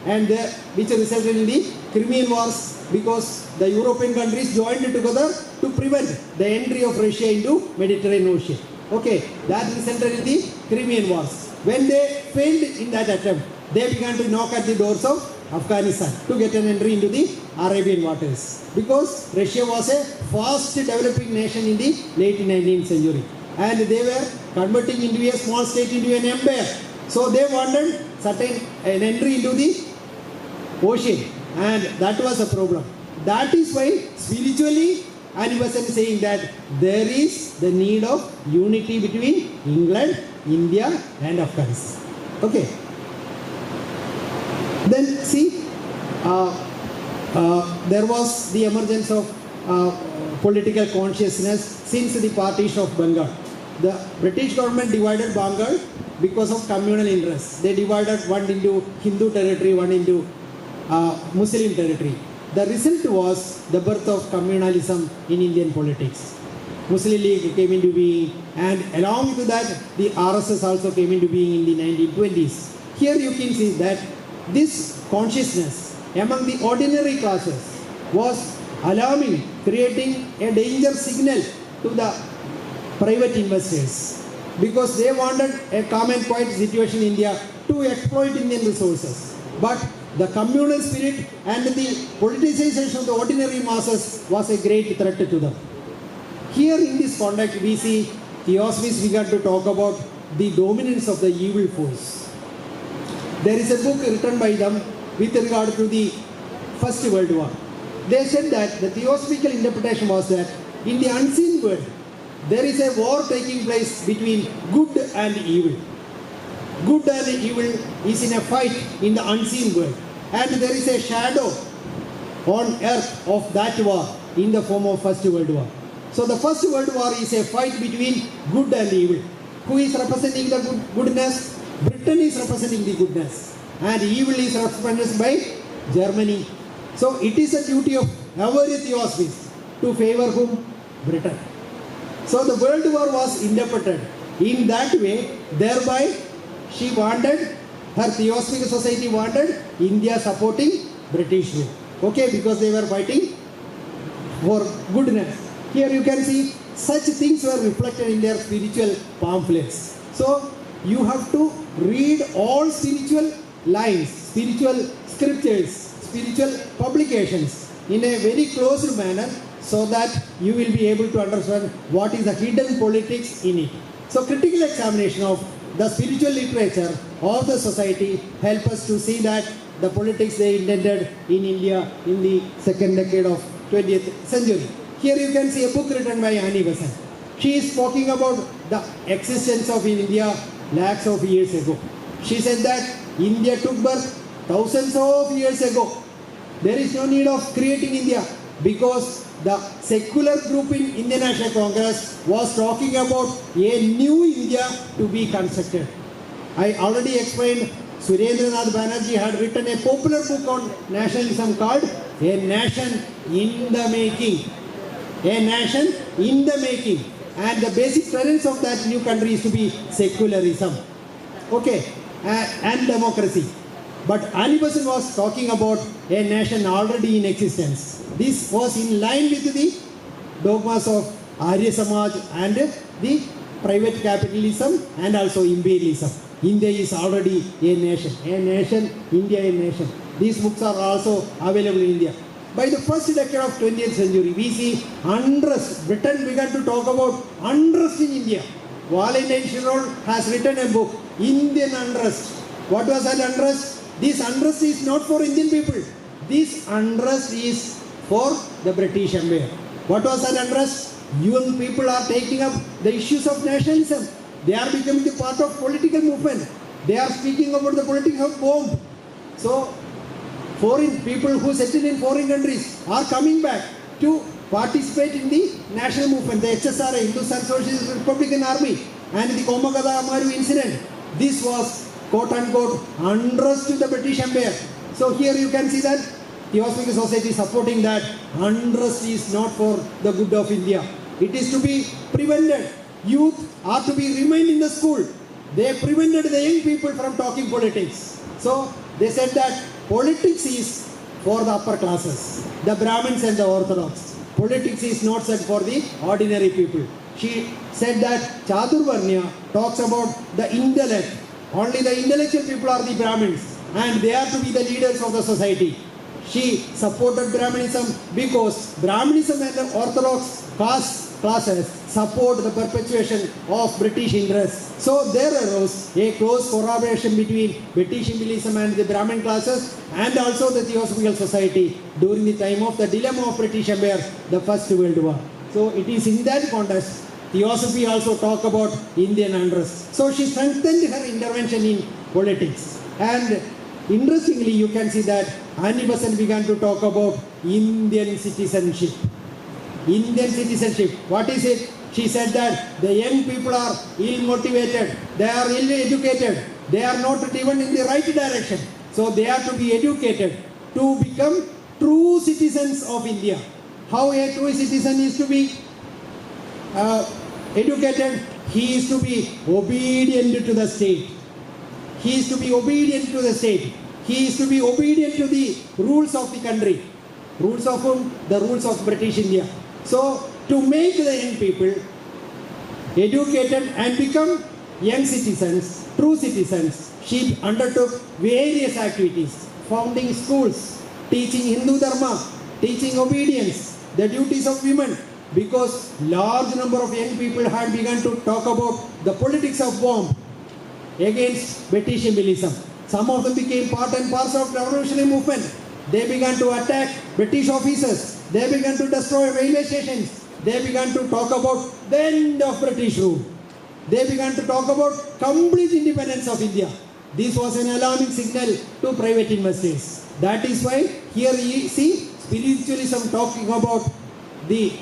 and which resulted in the Crimean Wars, because the European countries joined together to prevent the entry of Russia into Mediterranean Ocean. Okay, that resulted in the Crimean Wars. When they failed in that attempt, they began to knock at the doors of Afghanistan to get an entry into the Arabian waters, because Russia was a fast developing nation in the late 19th century. And they were converting into a small state into an empire. So they wanted an entry into the ocean, and that was a problem. That is why spiritually Annie Besant is saying that there is the need of unity between England, India and Afghanistan. Okay. Then see, there was the emergence of political consciousness since the partition of Bengal. The British government divided Bengal because of communal interests. They divided one into Hindu territory, one into Muslim territory. The result was the birth of communalism in Indian politics. Muslim League came into being, and along with that, the RSS also came into being in the 1920s. Here you can see that this consciousness among the ordinary classes was alarming, creating a danger signal to the private investors, because they wanted a calm and quiet situation in India to exploit Indian resources. But the communal spirit and the politicization of the ordinary masses was a great threat to them. Here in this context, we see Theosophists began to talk about the dominance of the evil force. There is a book written by them with regard to the First World War. they said that the theosophical interpretation was that in the unseen world, there is a war taking place between good and evil. Good and evil is in a fight in the unseen world. And there is a shadow on earth of that war in the form of First World War. So the First World War is a fight between good and evil. Who is representing the goodness? Britain is representing the goodness. And evil is represented by Germany. So it is a duty of every theosophy to favor whom? Britain. So the World War was interpreted in that way. Thereby she wanted, her Theosophical Society wanted India supporting British rule. Okay, because they were fighting for goodness. Here you can see such things were reflected in their spiritual pamphlets. So you have to read all spiritual lines, spiritual scriptures, spiritual publications in a very closed manner, so that you will be able to understand what is the hidden politics in it. So critical examination of the spiritual literature of the society help us to see that the politics they intended in India in the second decade of 20th century. Here you can see a book written by Annie Besant. She is talking about the existence of India lakhs of years ago. She said that India took birth thousands of years ago. There is no need of creating India, because the secular group in Indian National Congress was talking about a new India to be constructed. I already explained, Surendranath Banerjee had written a popular book on nationalism called A Nation in the Making. A Nation in the Making. And the basic tenets of that new country is to be secularism. Okay, and democracy. But Annie Besant was talking about a nation already in existence. This was in line with the dogmas of Arya Samaj and the private capitalism and also imperialism. India is already a nation. A nation, India a nation. These books are also available in India. By the first decade of 20th century, we see unrest. Britain began to talk about unrest in India. Valentine Shirol has written a book, Indian Unrest. What was that unrest? This unrest is not for Indian people. This unrest is for the British Empire. What was that unrest? Young people are taking up the issues of nationalism. They are becoming the part of political movement. They are speaking about the politics of bomb. So, foreign people who settle in foreign countries are coming back to participate in the national movement. The HSRA, Hindustan Socialist Republican Army, and the Komagada Amaru incident. This was quote unquote unrest to the British Empire. So here you can see that Theosophical Society is supporting that unrest is not for the good of India. It is to be prevented. Youth are to be remained in the school. They prevented the young people from talking politics. So they said that politics is for the upper classes, the Brahmins and the Orthodox. Politics is not said for the ordinary people. She said that Chaturvarnya talks about the intellect. Only the intellectual people are the Brahmins, and they are to be the leaders of the society. She supported Brahmanism because Brahmanism and the Orthodox classes support the perpetuation of British interests. So there arose a close collaboration between British imperialism and the Brahmin classes and also the Theosophical Society during the time of the dilemma of British Empire, the First World War. So it is in that context Theosophy also talk about Indian unrest. So she strengthened her intervention in politics. And interestingly, you can see that Annie Besant began to talk about Indian citizenship. Indian citizenship. What is it? She said that the young people are ill-motivated, they are ill-educated, they are not driven in the right direction. So they are to be educated to become true citizens of India. How a true citizen is to be educated? He is to be obedient to the state. He is to be obedient to the state. He is to be obedient to the rules of the country. Rules of whom? The rules of British India. So, to make the young people educated and become young citizens, true citizens, she undertook various activities, founding schools, teaching Hindu Dharma, teaching obedience, the duties of women, because large number of young people had begun to talk about the politics of bomb against British imperialism. Some of them became part and parcel of the revolutionary movement. They began to attack British officers. They began to destroy railway stations. They began to talk about the end of British rule. They began to talk about complete independence of India. This was an alarming signal to private investors. That is why here you see spiritualism talking about the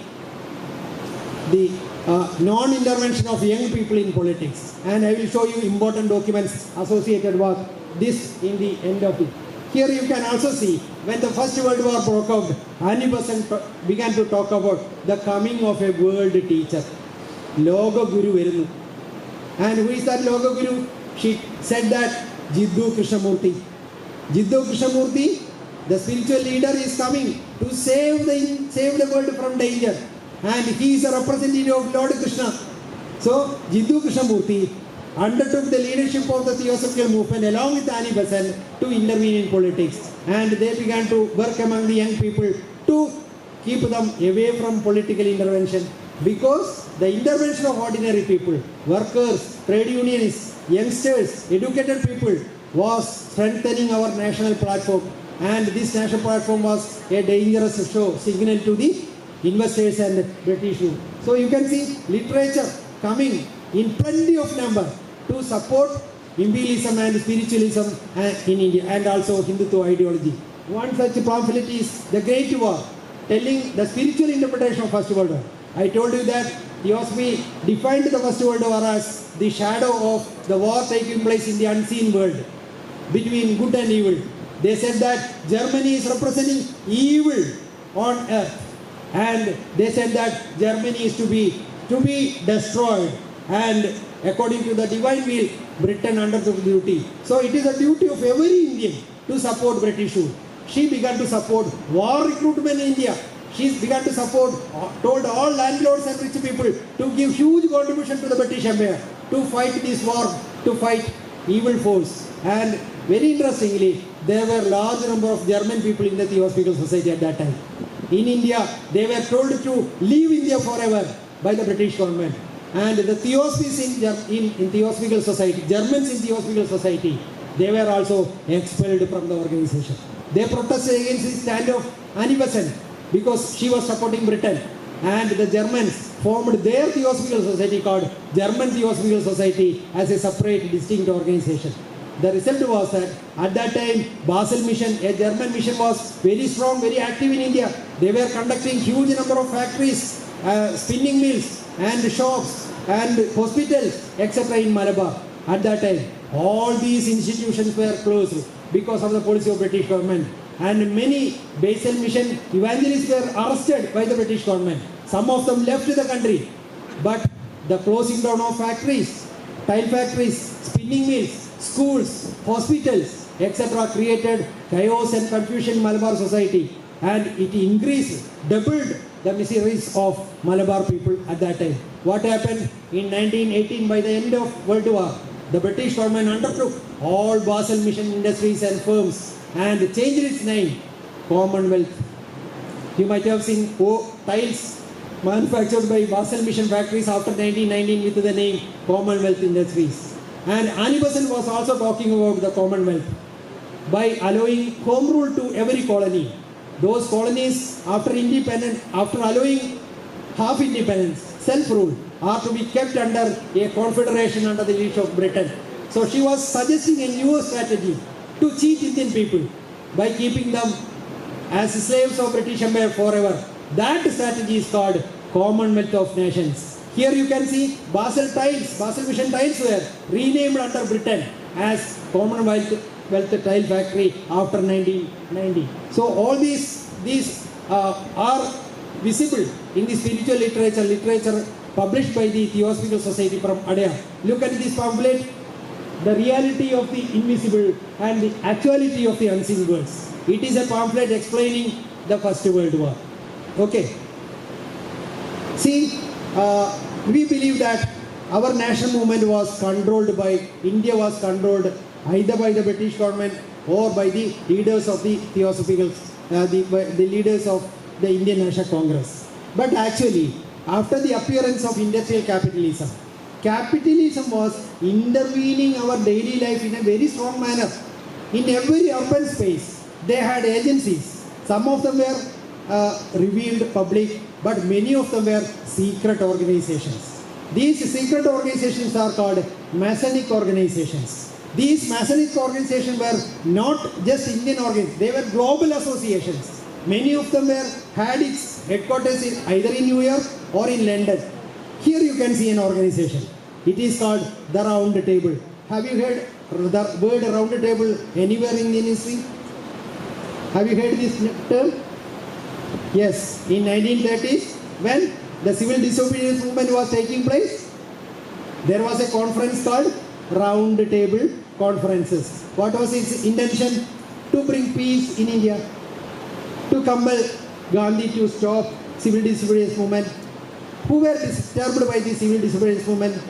non-intervention of young people in politics. And I will show you important documents associated with this in the end of it. Here you can also see when the First World War broke out, Annie Besant began to talk about the coming of a world teacher. Logo Guru Verunu. And who is that Logo Guru? She said that Jiddu Krishnamurti. Jiddu Krishnamurti, the spiritual leader, is coming to save the world from danger. And he is a representative of Lord Krishna. So Jiddu Krishnamurti undertook the leadership of the Theosophical movement along with Annie Besant to intervene in politics. And they began to work among the young people to keep them away from political intervention. Because the intervention of ordinary people, workers, trade unionists, youngsters, educated people was strengthening our national platform. And this national platform was a dangerous signal to the investors and British rule. So you can see literature coming in plenty of number to support Imperialism and spiritualism in India, and also Hindutva ideology. One such pamphlet is The Great War, telling the spiritual interpretation of First World War. I told you that Theosophy defined the First World War as the shadow of the war taking place in the unseen world between good and evil. They said that Germany is representing evil on earth, and they said that Germany is to be destroyed, and according to the divine will, Britain undertook duty. So it is a duty of every Indian to support British rule. She began to support war recruitment in India. She began to support, told all landlords and rich people to give huge contribution to the British Empire to fight this war, to fight evil force. And very interestingly, there were large number of German people in the Theosophical Society at that time. In India, they were told to leave India forever by the British government. And the Theosophists in Theosophical Society, Germans in Theosophical Society, they were also expelled from the organization. They protested against the stand of Annie Besant because she was supporting Britain. And the Germans formed their Theosophical Society called German Theosophical Society as a separate, distinct organization. The result was that at that time, Basel Mission, a German mission, was very strong, very active in India. They were conducting huge number of factories, spinning mills, and shops, and hospitals, etc. in Malabar. At that time, all these institutions were closed because of the policy of British government. And many Basel Mission evangelists were arrested by the British government. Some of them left the country. But the closing down of factories, tile factories, spinning mills, schools, hospitals, etc. created chaos and confusion in Malabar society. And it increased, doubled the miseries of Malabar people at that time. What happened in 1918, by the end of World War, the British government undertook all Basel Mission industries and firms and changed its name, Commonwealth. You might have seen tiles manufactured by Basel Mission factories after 1919 with the name Commonwealth Industries. And Annie Besant was also talking about the Commonwealth by allowing home rule to every colony. Those colonies, after allowing half independence, self-rule, are to be kept under a confederation under the leadership of Britain. So she was suggesting a new strategy to cheat Indian people by keeping them as slaves of British Empire forever. That strategy is called Commonwealth of Nations. Here you can see Basel Mission tiles were renamed under Britain as Commonwealth Tile Factory after 1990. So all these are visible in the spiritual literature published by the Theosophical Society from Adya. Look at this pamphlet, The Reality of the Invisible and the Actuality of the Unseen Worlds. It is a pamphlet explaining the First World War. Okay. See, we believe that our national movement was controlled by, India was controlled either by the British government or by the leaders of the Theosophical, the leaders of the Indian National Congress. But actually, after the appearance of industrial capitalism, capitalism was intervening our daily life in a very strong manner. In every urban space, they had agencies. Some of them were revealed public, but many of them were secret organizations. These secret organizations are called Masonic organizations. These Masonic organizations were not just Indian organizations, they were global associations. Many of them had its headquarters either in New York or in London. Here you can see an organization. It is called the Round Table. Have you heard the word Round Table anywhere in Indian history? Have you heard this term? Yes, in 1930s, when the civil disobedience movement was taking place, there was a conference called Round Table Conferences. What was its intention? To bring peace in India, to compel Gandhi to stop civil disobedience movement. Who were disturbed by the civil disobedience movement?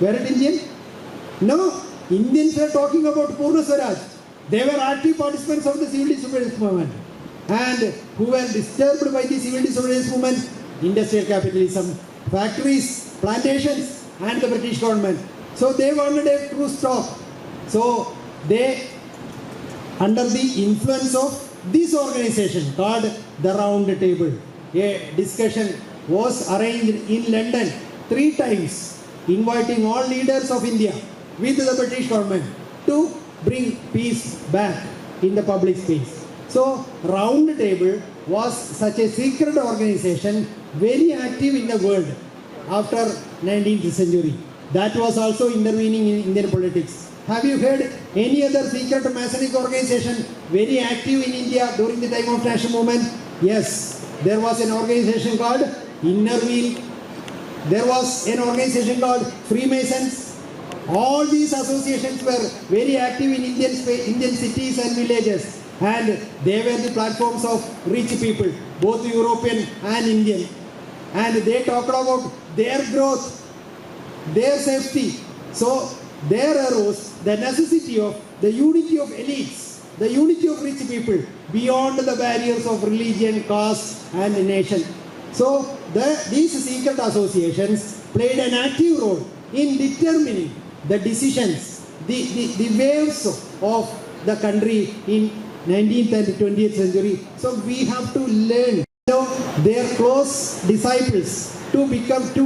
Were it Indian? No, Indians were talking about Purna Swaraj. They were active participants of the civil disobedience movement. And who were disturbed by the civil disobedience movement? Industrial capitalism, factories, plantations, and the British government. So they wanted a true stop. So they, under the influence of this organization called the Round Table, a discussion was arranged in London 3 times, inviting all leaders of India with the British government to bring peace back in the public space. So Round Table was such a secret organization, very active in the world after 19th century. That was also intervening in Indian politics. Have you heard any other secret Masonic organization very active in India during the time of national movement? Yes, there was an organization called Inner Wheel. There was an organization called Freemasons. All these associations were very active in Indian cities and villages, and they were the platforms of rich people, both European and Indian. And they talked about their growth, their safety. So there arose the necessity of the unity of elites, the unity of rich people beyond the barriers of religion, caste and nation. So these secret associations played an active role in determining the decisions, the waves of the country in 19th and 20th century. So we have to learn their close disciples to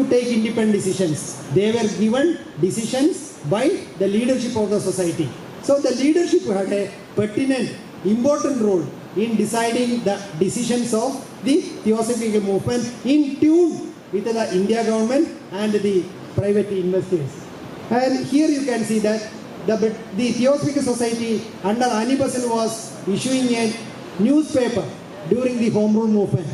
take independent decisions. They were given decisions by the leadership of the society. So the leadership had a pertinent, important role in deciding the decisions of the Theosophical movement in tune with the India government and the private investors. And here you can see that the Theosophical Society under Annie Besant was issuing a newspaper during the Home Rule movement.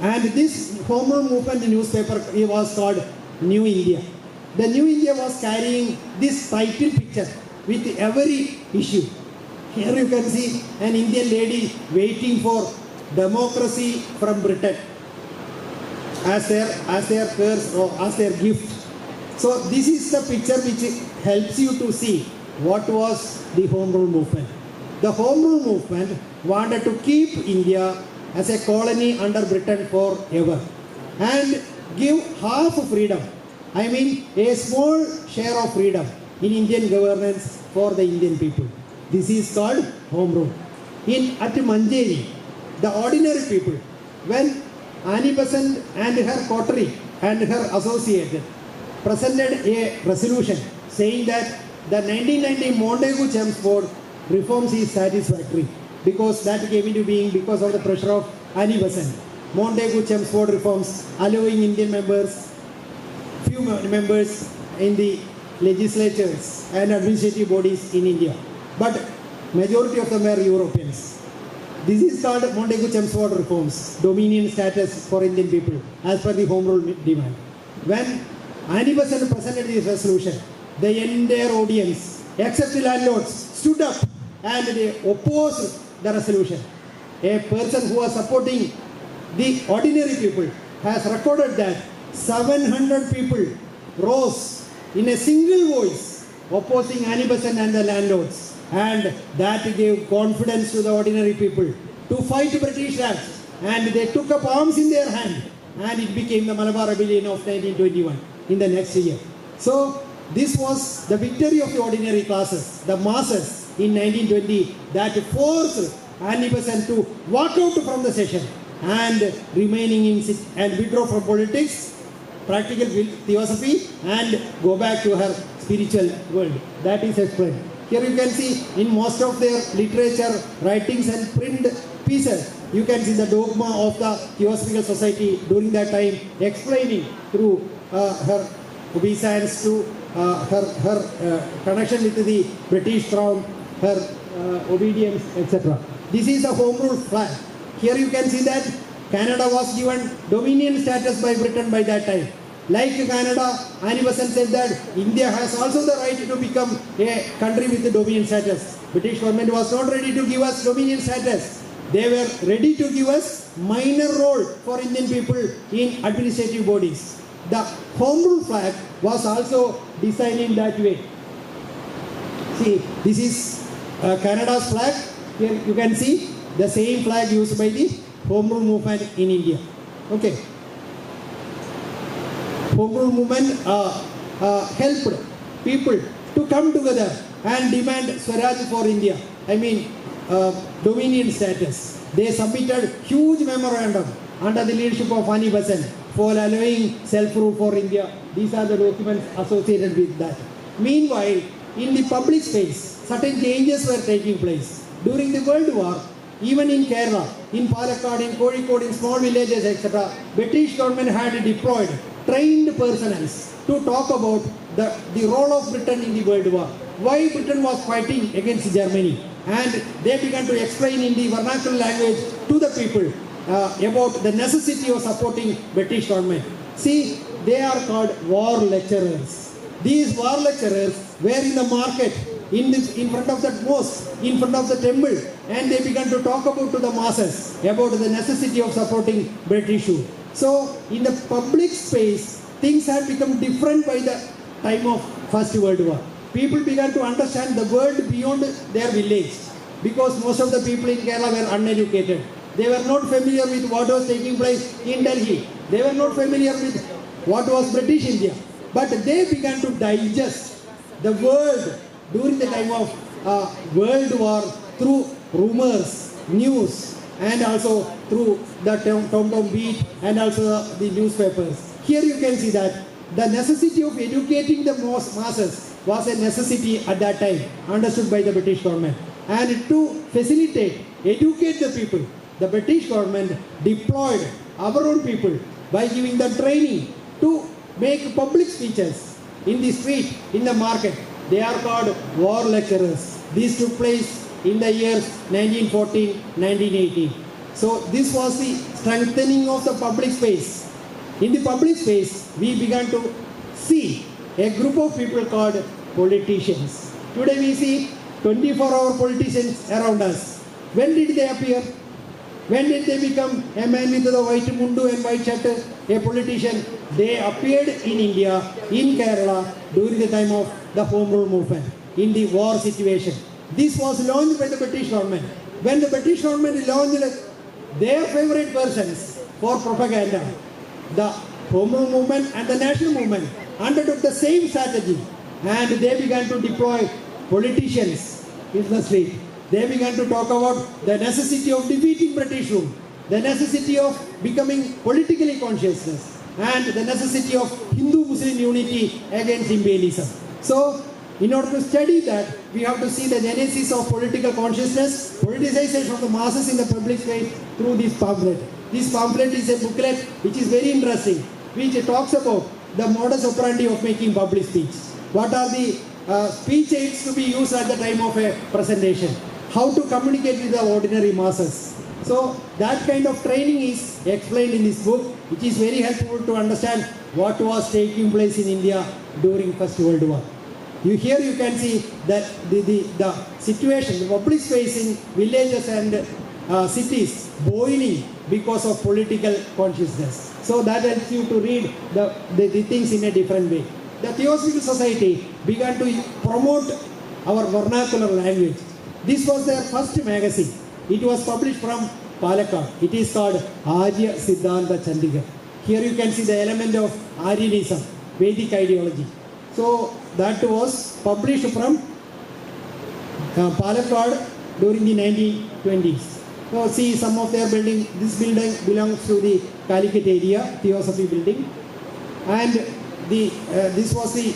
And this Home Rule movement newspaper was called New India. The New India was carrying this title picture with every issue. Here you can see an Indian lady waiting for democracy from Britain as their curse or as their gift. So this is the picture which helps you to see what was the Home Rule movement. The Home Rule movement wanted to keep India as a colony under Britain forever and give half freedom. I mean a small share of freedom in Indian governance for the Indian people. This is called Home Rule. At Manjeri, the ordinary people, when Annie Besant and her coterie and her associates presented a resolution saying that the 1990 Montagu-Chelmsford reforms is satisfactory because that came into being because of the pressure of Annie Besant. Montagu-Chelmsford reforms allowing Indian members, few members in the legislatures and administrative bodies in India. But majority of them were Europeans. This is called Montagu-Chelmsford reforms, dominion status for Indian people as per the Home Rule demand. When Annie Besant presented this resolution, the entire audience, except the landlords, stood up and they opposed the resolution. A person who was supporting the ordinary people has recorded that 700 people rose in a single voice opposing Annie Besant and the landlords. And that gave confidence to the ordinary people to fight British Raj. And they took up arms in their hand. And it became the Malabar Rebellion of 1921 in the next year. So this was the victory of the ordinary classes, the masses in 1920 that forced Annie Besant to walk out from the session and remaining in and withdraw from politics, practical theosophy, and go back to her spiritual world. That is explained. Here you can see in most of their literature, writings and print pieces, you can see the dogma of the Theosophical Society during that time explaining through her obeisance to her connection with the British Crown, her obedience, etc. This is a home rule flag. Here you can see that Canada was given dominion status by Britain by that time. Like Canada, Annie Besant said that India has also the right to become a country with the dominion status. British government was not ready to give us dominion status. They were ready to give us minor role for Indian people in administrative bodies. The home rule flag was also designed in that way. See, this is Canada's flag. Here you can see the same flag used by the home rule movement in India. Okay. Home rule movement helped people to come together and demand Swaraj for India. I mean, dominion status. They submitted huge memorandum under the leadership of Annie Besant for allowing self-rule for India. These are the documents associated with that. Meanwhile, in the public space, certain changes were taking place. During the World War, even in Kerala, in Palakkad, in Kozhikode, in small villages, etc., British government had deployed trained personnel to talk about the role of Britain in the World War. Why Britain was fighting against Germany. And they began to explain in the vernacular language to the people about the necessity of supporting British government. See, they are called war lecturers. These war lecturers were in the market, in front of that mosque, in front of the temple, and they began to talk about to the masses about the necessity of supporting British rule. So, in the public space, things had become different by the time of First World War. People began to understand the world beyond their village, because most of the people in Kerala were uneducated. They were not familiar with what was taking place in Delhi. They were not familiar with what was British India. But they began to digest the world during the time of World War through rumors, news, and also through the Tom Beat and also the newspapers. Here you can see that the necessity of educating the masses was a necessity at that time, understood by the British government. And to facilitate, educate the people, the British government deployed our own people by giving them training to make public speeches in the street, in the market. They are called war lecturers. These took place in the years 1914, 1918. So this was the strengthening of the public space. In the public space, we began to see a group of people called politicians. Today we see 24-hour politicians around us. When did they appear? When did they become a man with the white mundu and white shirt, a politician? They appeared in India, in Kerala, during the time of the Home Rule movement, in the war situation. This was launched by the British government. When the British government launched their favorite persons for propaganda, the Home Rule movement and the national movement undertook the same strategy, and they began to deploy politicians in the street. They began to talk about the necessity of defeating British rule, the necessity of becoming politically conscious, and the necessity of Hindu-Muslim unity against imperialism. So, in order to study that, we have to see the genesis of political consciousness, politicization of the masses in the public space through this pamphlet. This pamphlet is a booklet which is very interesting, which talks about the modus operandi of making public speech. What are the speech aids to be used at the time of a presentation? How to communicate with the ordinary masses. So that kind of training is explained in this book, which is very helpful to understand what was taking place in India during First World War. Here you can see that the situation, the public space in villages and cities boiling because of political consciousness. So that helps you to read the things in a different way. The Theosophical Society began to promote our vernacular language. This was their first magazine. It was published from Palakkad. It is called Arya Siddhanta Chandigarh. Here you can see the element of Aryanism, Vedic ideology. So that was published from Palakkad. during the 1920s. So see some of their building. This building belongs to the Calicut area, Theosophy building, and this was the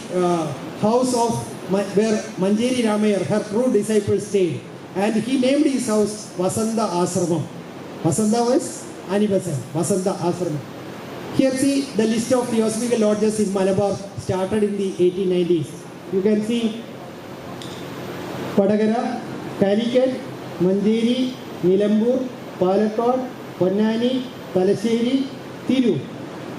house of where Manjeri Ramayar, her true disciple, stayed, and he named his house Vasanta Ashramam. Vasanta was Anibasan, Vasanta Ashramam. Here see the list of Theosophical lodges in Malabar started in the 1890s. You can see Padagara, Calicut, Manjeri, Nilambur, Palakkad, Ponnani, Talassery, Thiru,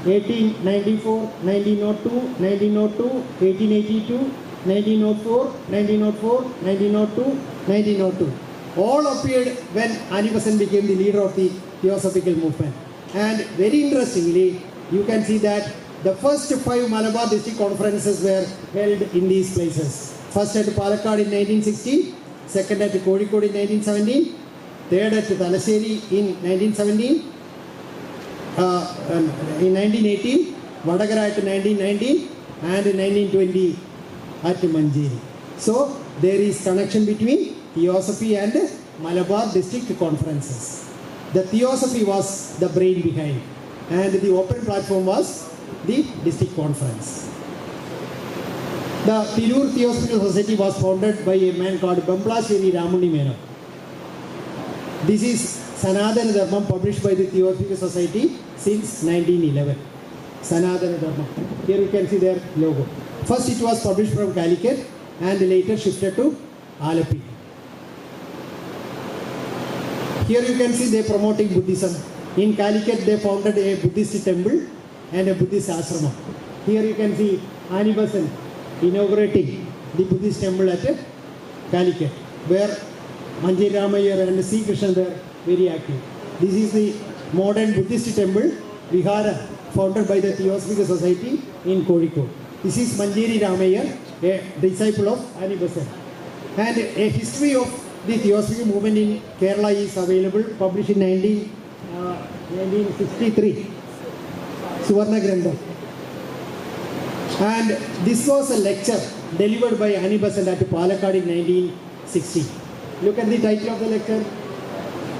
1894, 1902, 1902, 1882, 1904, 1904, 1902, 1902. All appeared when Anibasan became the leader of the Theosophical movement. And very interestingly, you can see that the first 5 Malabar district conferences were held in these places. First at Palakkad in 1916, second at Kozhikode in 1917, third at Talassery in 1917, in 1918, Vadagara at 1919, and in 1920 at Manjeri. So there is connection between Theosophy and Malabar district conferences. The Theosophy was the brain behind, and the open platform was the district conference. The Tirur Theosophical Society was founded by a man called Bamblasheri Ramundi Mena. This is Sanatana Dharma, published by the Theosophical Society since 1911. Sanatana Dharma. Here you can see their logo. First it was published from Calicut and later shifted to Alapi. Here you can see they are promoting Buddhism. In Calicut they founded a Buddhist temple and a Buddhist ashrama. Here you can see Anibasan inaugurating the Buddhist temple at Calicut, where Manjeri Ramayar and C. Krishna were very active. This is the modern Buddhist temple, Vihara, founded by the Theosophical Society in Kozhikode. This is Manjeri Ramayar, a disciple of Anibasan. And a history of the Theosophical movement in Kerala is available, published in 1963, Suvarna Grandam. And this was a lecture delivered by Anibasan at Palakkad in 1960. Look at the title of the lecture,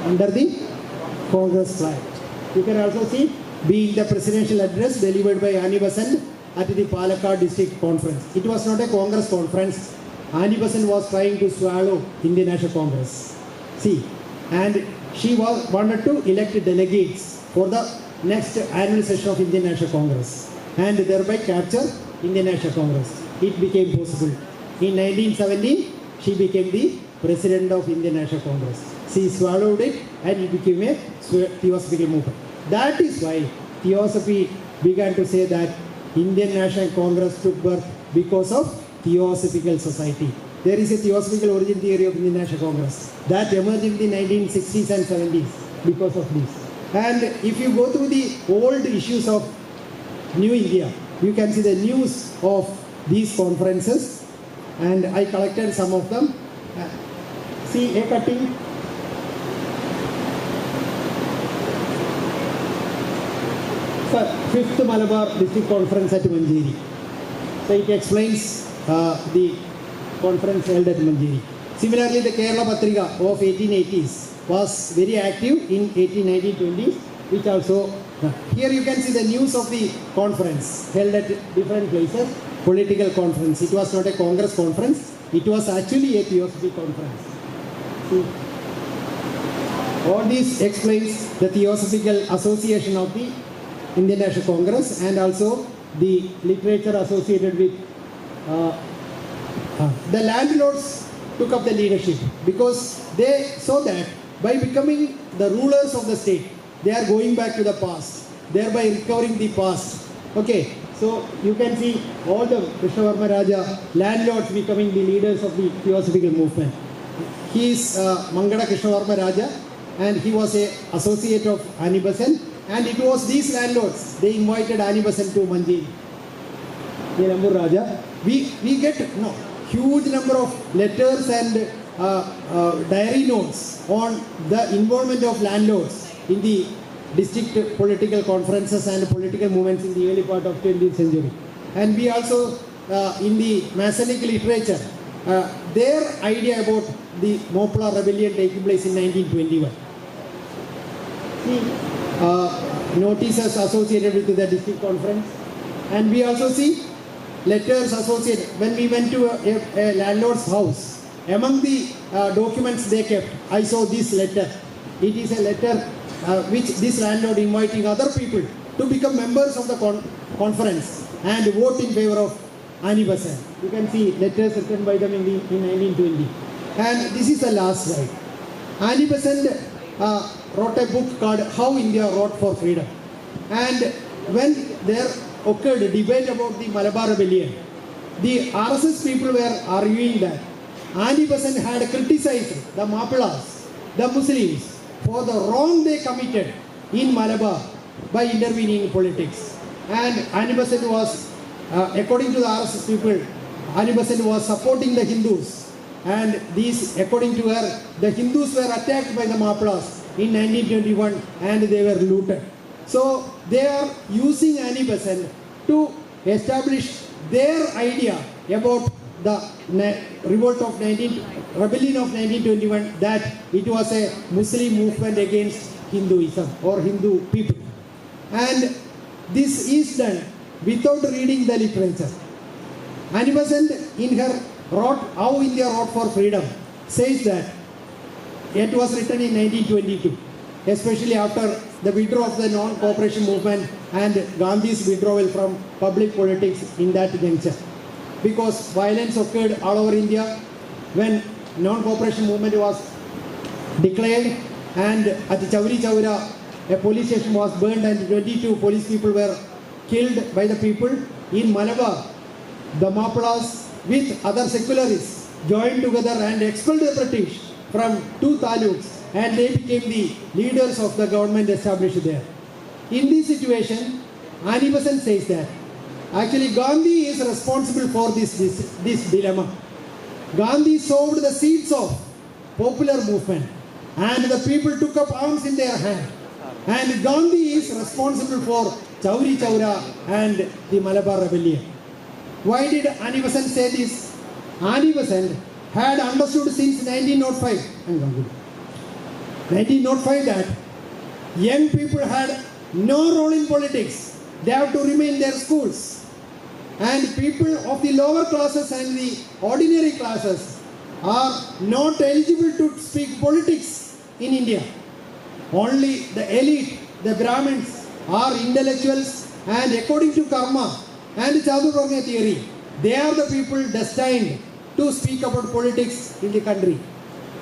Under the Congress Flag. You can also see being the presidential address delivered by Anibasan at the Palakkad district conference. It was not a Congress conference. Anibasan was trying to swallow Indian National Congress. See, and she wanted to elect delegates for the next annual session of Indian National Congress and thereby capture Indian National Congress. It became possible. In 1917, she became the President of Indian National Congress. She swallowed it and it became a Theosophical movement. That is why Theosophy began to say that Indian National Congress took birth because of Theosophical Society. There is a Theosophical origin theory of Indian National Congress that emerged in the 1960s and 70s because of this. And if you go through the old issues of New India, you can see the news of these conferences, and I collected some of them. See a cutting. So, 5th Malabar District Conference at Manjeri. So it explains the conference held at Manjeri. Similarly, the Kerala Patrika of 1880s was very active in 1819-20s, which also, here you can see the news of the conference held at different places, political conference. It was not a Congress conference, it was actually a Theosophy conference. See, all this explains the Theosophical Association of the Indian National Congress and also the literature associated with the landlords took up the leadership because they saw that by becoming the rulers of the state, they are going back to the past, thereby recovering the past. Okay, so you can see all the Krishnavarma Raja landlords becoming the leaders of the Theosophical movement. He is Mangada Krishnavarma Raja and he was an associate of Anibasan, and it was these landlords, they invited Anibasan to Manjeri. Nilambur Raja. We get huge number of letters and diary notes on the involvement of landlords in the district political conferences and political movements in the early part of 20th century. And we also, in the Masonic literature, their idea about the Mopla rebellion taking place in 1921. See, notices associated with the district conference, and we also see letters associated. When we went to a landlord's house, among the documents they kept, I saw this letter. It is a letter which this landlord inviting other people to become members of the conference and vote in favor of Annie Besant. You can see letters written by them in 1920. And this is the last slide. Annie Besant wrote a book called How India Wrought for Freedom. And when there occurred a debate about the Malabar Rebellion, the RSS people were arguing that Annie Besant had criticized the Mappilas, the Muslims, for the wrong they committed in Malabar by intervening in politics. And Annie Besant was, according to the RSS people, Annie Besant was supporting the Hindus. And these, according to her, the Hindus were attacked by the Mappilas in 1921 and they were looted. So they are using Annie Besant to establish their idea about the rebellion of 1921, that it was a Muslim movement against Hinduism or Hindu people. And this is done without reading the literature. Annie Besant in her How India Wrought for Freedom says that it was written in 1922, especially after the withdrawal of the non-cooperation movement and Gandhi's withdrawal from public politics in that juncture. Because violence occurred all over India when non-cooperation movement was declared, and at Chauri Chaura a police station was burned and 22 police people were killed by the people. In Malabar, the Mappilas with other secularists joined together and expelled the British from 2 taluks, and they became the leaders of the government established there. In this situation, Annie Besant says that actually Gandhi is responsible for this dilemma. Gandhi sowed the seeds of popular movement and the people took up arms in their hand. And Gandhi is responsible for Chauri Chaura and the Malabar Rebellion. Why did Annie Besant say this? Annie Besant had understood since 1905 that young people had no role in politics. They have to remain in their schools. And people of the lower classes and the ordinary classes are not eligible to speak politics in India. Only the elite, the Brahmins, are intellectuals, and according to karma and Chaturvarga theory, they are the people destined to speak about politics in the country.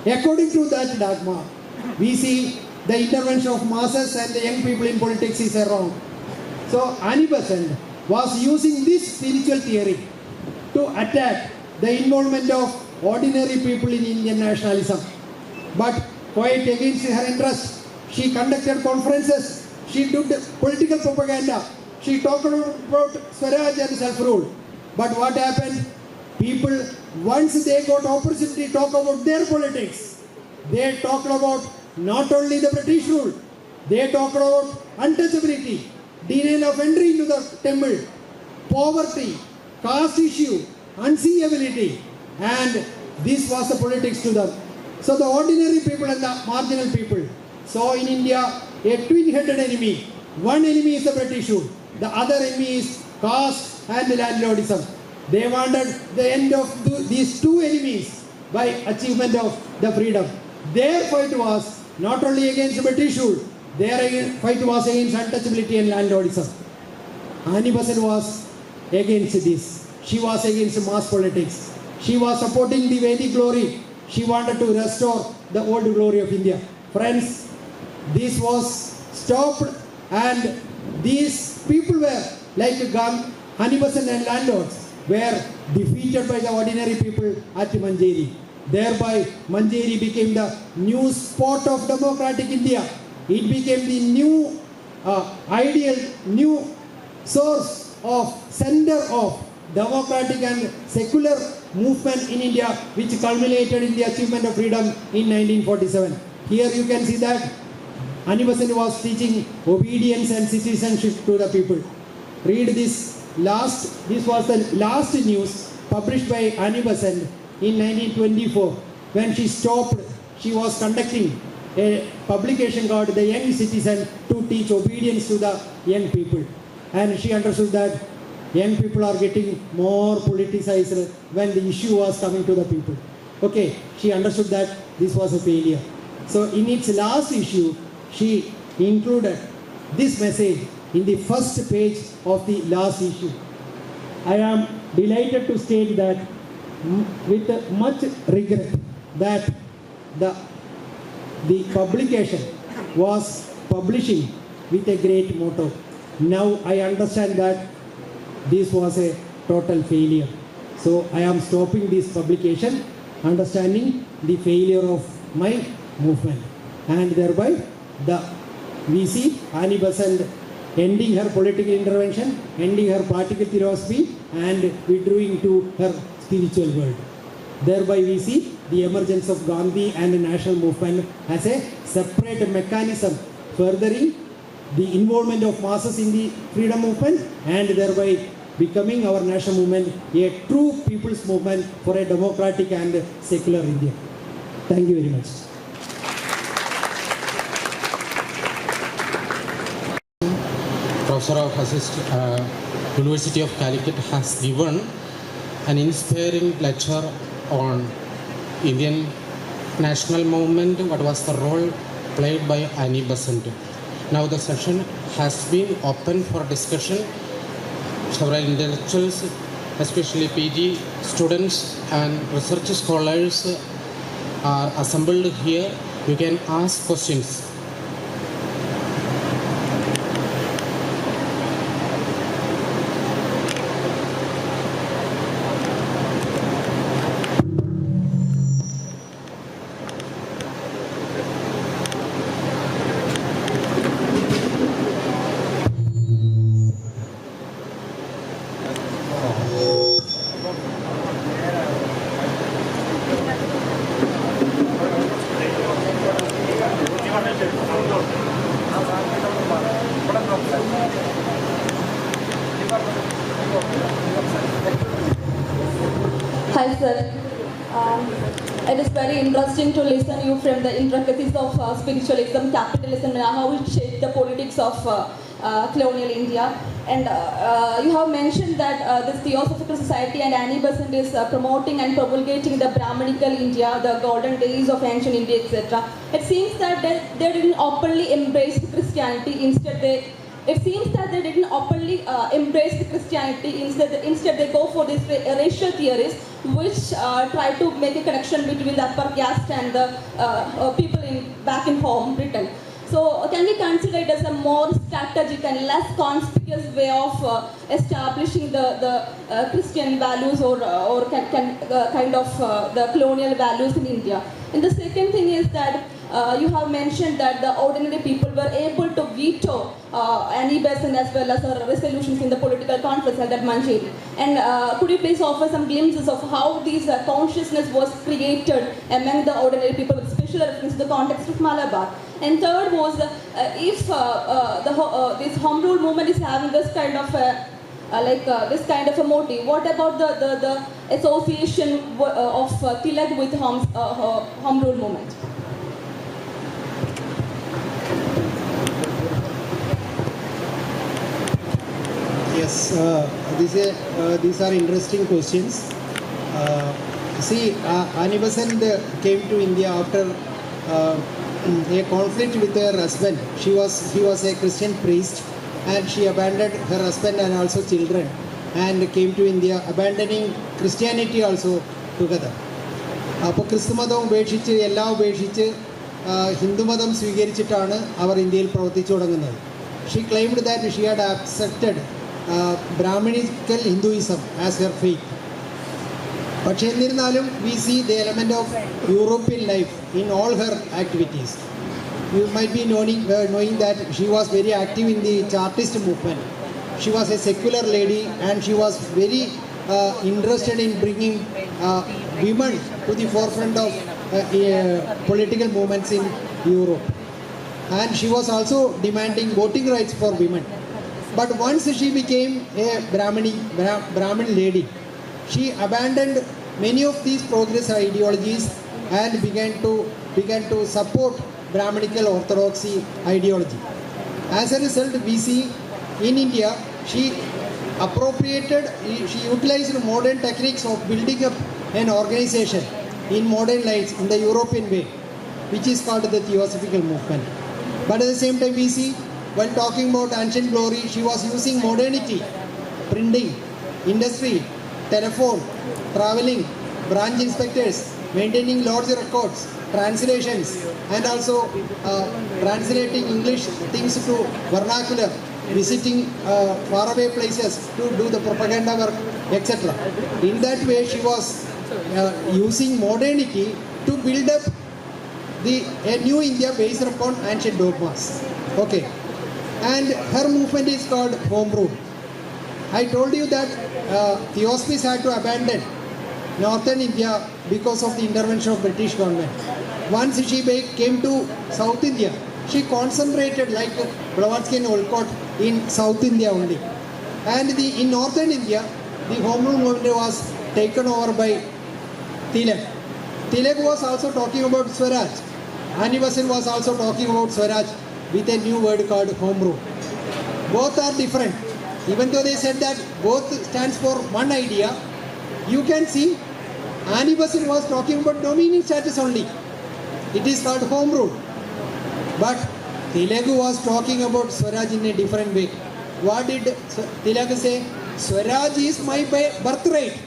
According to that dogma, we see the intervention of masses and the young people in politics is wrong. So Annie Besant was using this spiritual theory to attack the involvement of ordinary people in Indian nationalism. But quite against her interest, she conducted conferences, she did political propaganda, she talked about Swaraj and self-rule. But what happened? People, once they got opportunity to talk about their politics, they talked about not only the British rule, they talked about untouchability, denial of entry into the temple, poverty, caste issue, unseeability, and this was the politics to them. So the ordinary people and the marginal people saw in India a twin-headed enemy. One enemy is the British rule, the other enemy is caste and landlordism. They wanted the end of these two enemies by achievement of the freedom. Their fight was not only against the British rule, their fight was against untouchability and landlordism. Annie Besant was against this. She was against mass politics. She was supporting the Vedic glory. She wanted to restore the old glory of India. Friends, this was stopped, and these people were like Annie Besant and landlords were defeated by the ordinary people at Manjeri. Thereby, Manjeri became the new spot of democratic India. It became the new ideal, new source of center of democratic and secular movement in India, which culminated in the achievement of freedom in 1947. Here you can see that Annie Besant was teaching obedience and citizenship to the people. Read this was the last news published by Annie Besant in 1924. when she stopped, she was conducting a publication called The Young Citizen to teach obedience to the young people. And she understood that young people are getting more politicized when the issue was coming to the people. Okay, she understood that this was a failure. So in its last issue, she included this message in the first page of the last issue. I am delighted to state that with much regret that the publication was publishing with a great motto. Now I understand that this was a total failure. So I am stopping this publication, understanding the failure of my movement. And thereby we see Annie Besant ending her political intervention, ending her particle philosophy, and withdrawing to her spiritual world. Thereby we see the emergence of Gandhi and the national movement as a separate mechanism furthering the involvement of masses in the freedom movement, and thereby becoming our national movement a true people's movement for a democratic and secular India. Thank you very much. Professor of University of Calicut has given an inspiring lecture on Indian national movement, what was the role played by Annie Besant. Now the session has been open for discussion. Several intellectuals, especially PG students and research scholars are assembled here. You can ask questions. Hi sir, it is very interesting to listen to you from the intricacies of spiritualism, capitalism, and how it shaped the politics of colonial India. And you have mentioned that this Theosophical Society and Annie Besant is promoting and promulgating the Brahmanical India, the golden days of ancient India, etc. It seems that they didn't openly embrace Christianity. It seems that they didn't openly embrace the Christianity. Instead, they go for these racial theories, which try to make a connection between the upper caste and the people back in home, Britain. So, can we consider it as a more strategic and less conspicuous way of establishing the Christian values or kind of the colonial values in India? And the second thing is that you have mentioned that the ordinary people were able to veto Annie Besant as well as her resolutions in the political conference held at Manjeri. And could you please offer some glimpses of how this consciousness was created among the ordinary people with special reference to the context of Malabar? And third was if this home rule movement is having this kind of this kind of a motive, what about the association of Tilak with home rule movement? Yes, these are interesting questions. Annie Besant came to India after a conflict with her husband. He was a Christian priest, and she abandoned her husband and also children and came to India, abandoning Christianity also together. അപ്പോൾ ക്രിസ്തുമതം ഉപേക്ഷിച്ച് എല്ലാം ഉപേക്ഷിച്ച് ഹിന്ദുമതം സ്വീകരിച്ചിട്ടാണ് അവർ ഇന്ത്യയിൽ പ്രവർത്തിച്ചു തുടങ്ങുന്നത്. She claimed that she had accepted Brahminical Hinduism as her faith. പക്ഷേ എന്നിരുന്നാലും we see the element of European life in all her activities. You might be knowing that she was very active in the Chartist movement. She was a secular lady and she was very interested in bringing women to the forefront of political movements in Europe. And she was also demanding voting rights for women. But once she became a Brahmin lady, she abandoned many of these progress ideologies and began to support Brahminical orthodoxy ideology. As a result, we see in India, she utilized modern techniques of building up an organization in modern lines in the European way, which is called the Theosophical movement. But at the same time, we see when talking about ancient glory, she was using modernity, printing, industry, telephone, traveling, branch inspectors, maintaining large records, translations, and also translating English things to vernacular, visiting faraway places to do the propaganda work, etc. In that way, she was using modernity to build up a new India based upon ancient dogmas. Okay. And her movement is called Home Rule. I told you that Theosophists had to abandon northern India because of the intervention of British government. Once she came to South India, she concentrated like Blavatsky and Olcott in South India only. And in northern India, the Home Rule movement was taken over by Tilak. Tilak was also talking about Swaraj. Annie Besant was also talking about Swaraj with a new word called Home Rule. Both are different. Even though they said that both stands for one idea, you can see Annie Besant was talking about dominion status only. It is called Home Rule. But Tilak was talking about Swaraj in a different way. What did Tilak say? Swaraj is my birthright.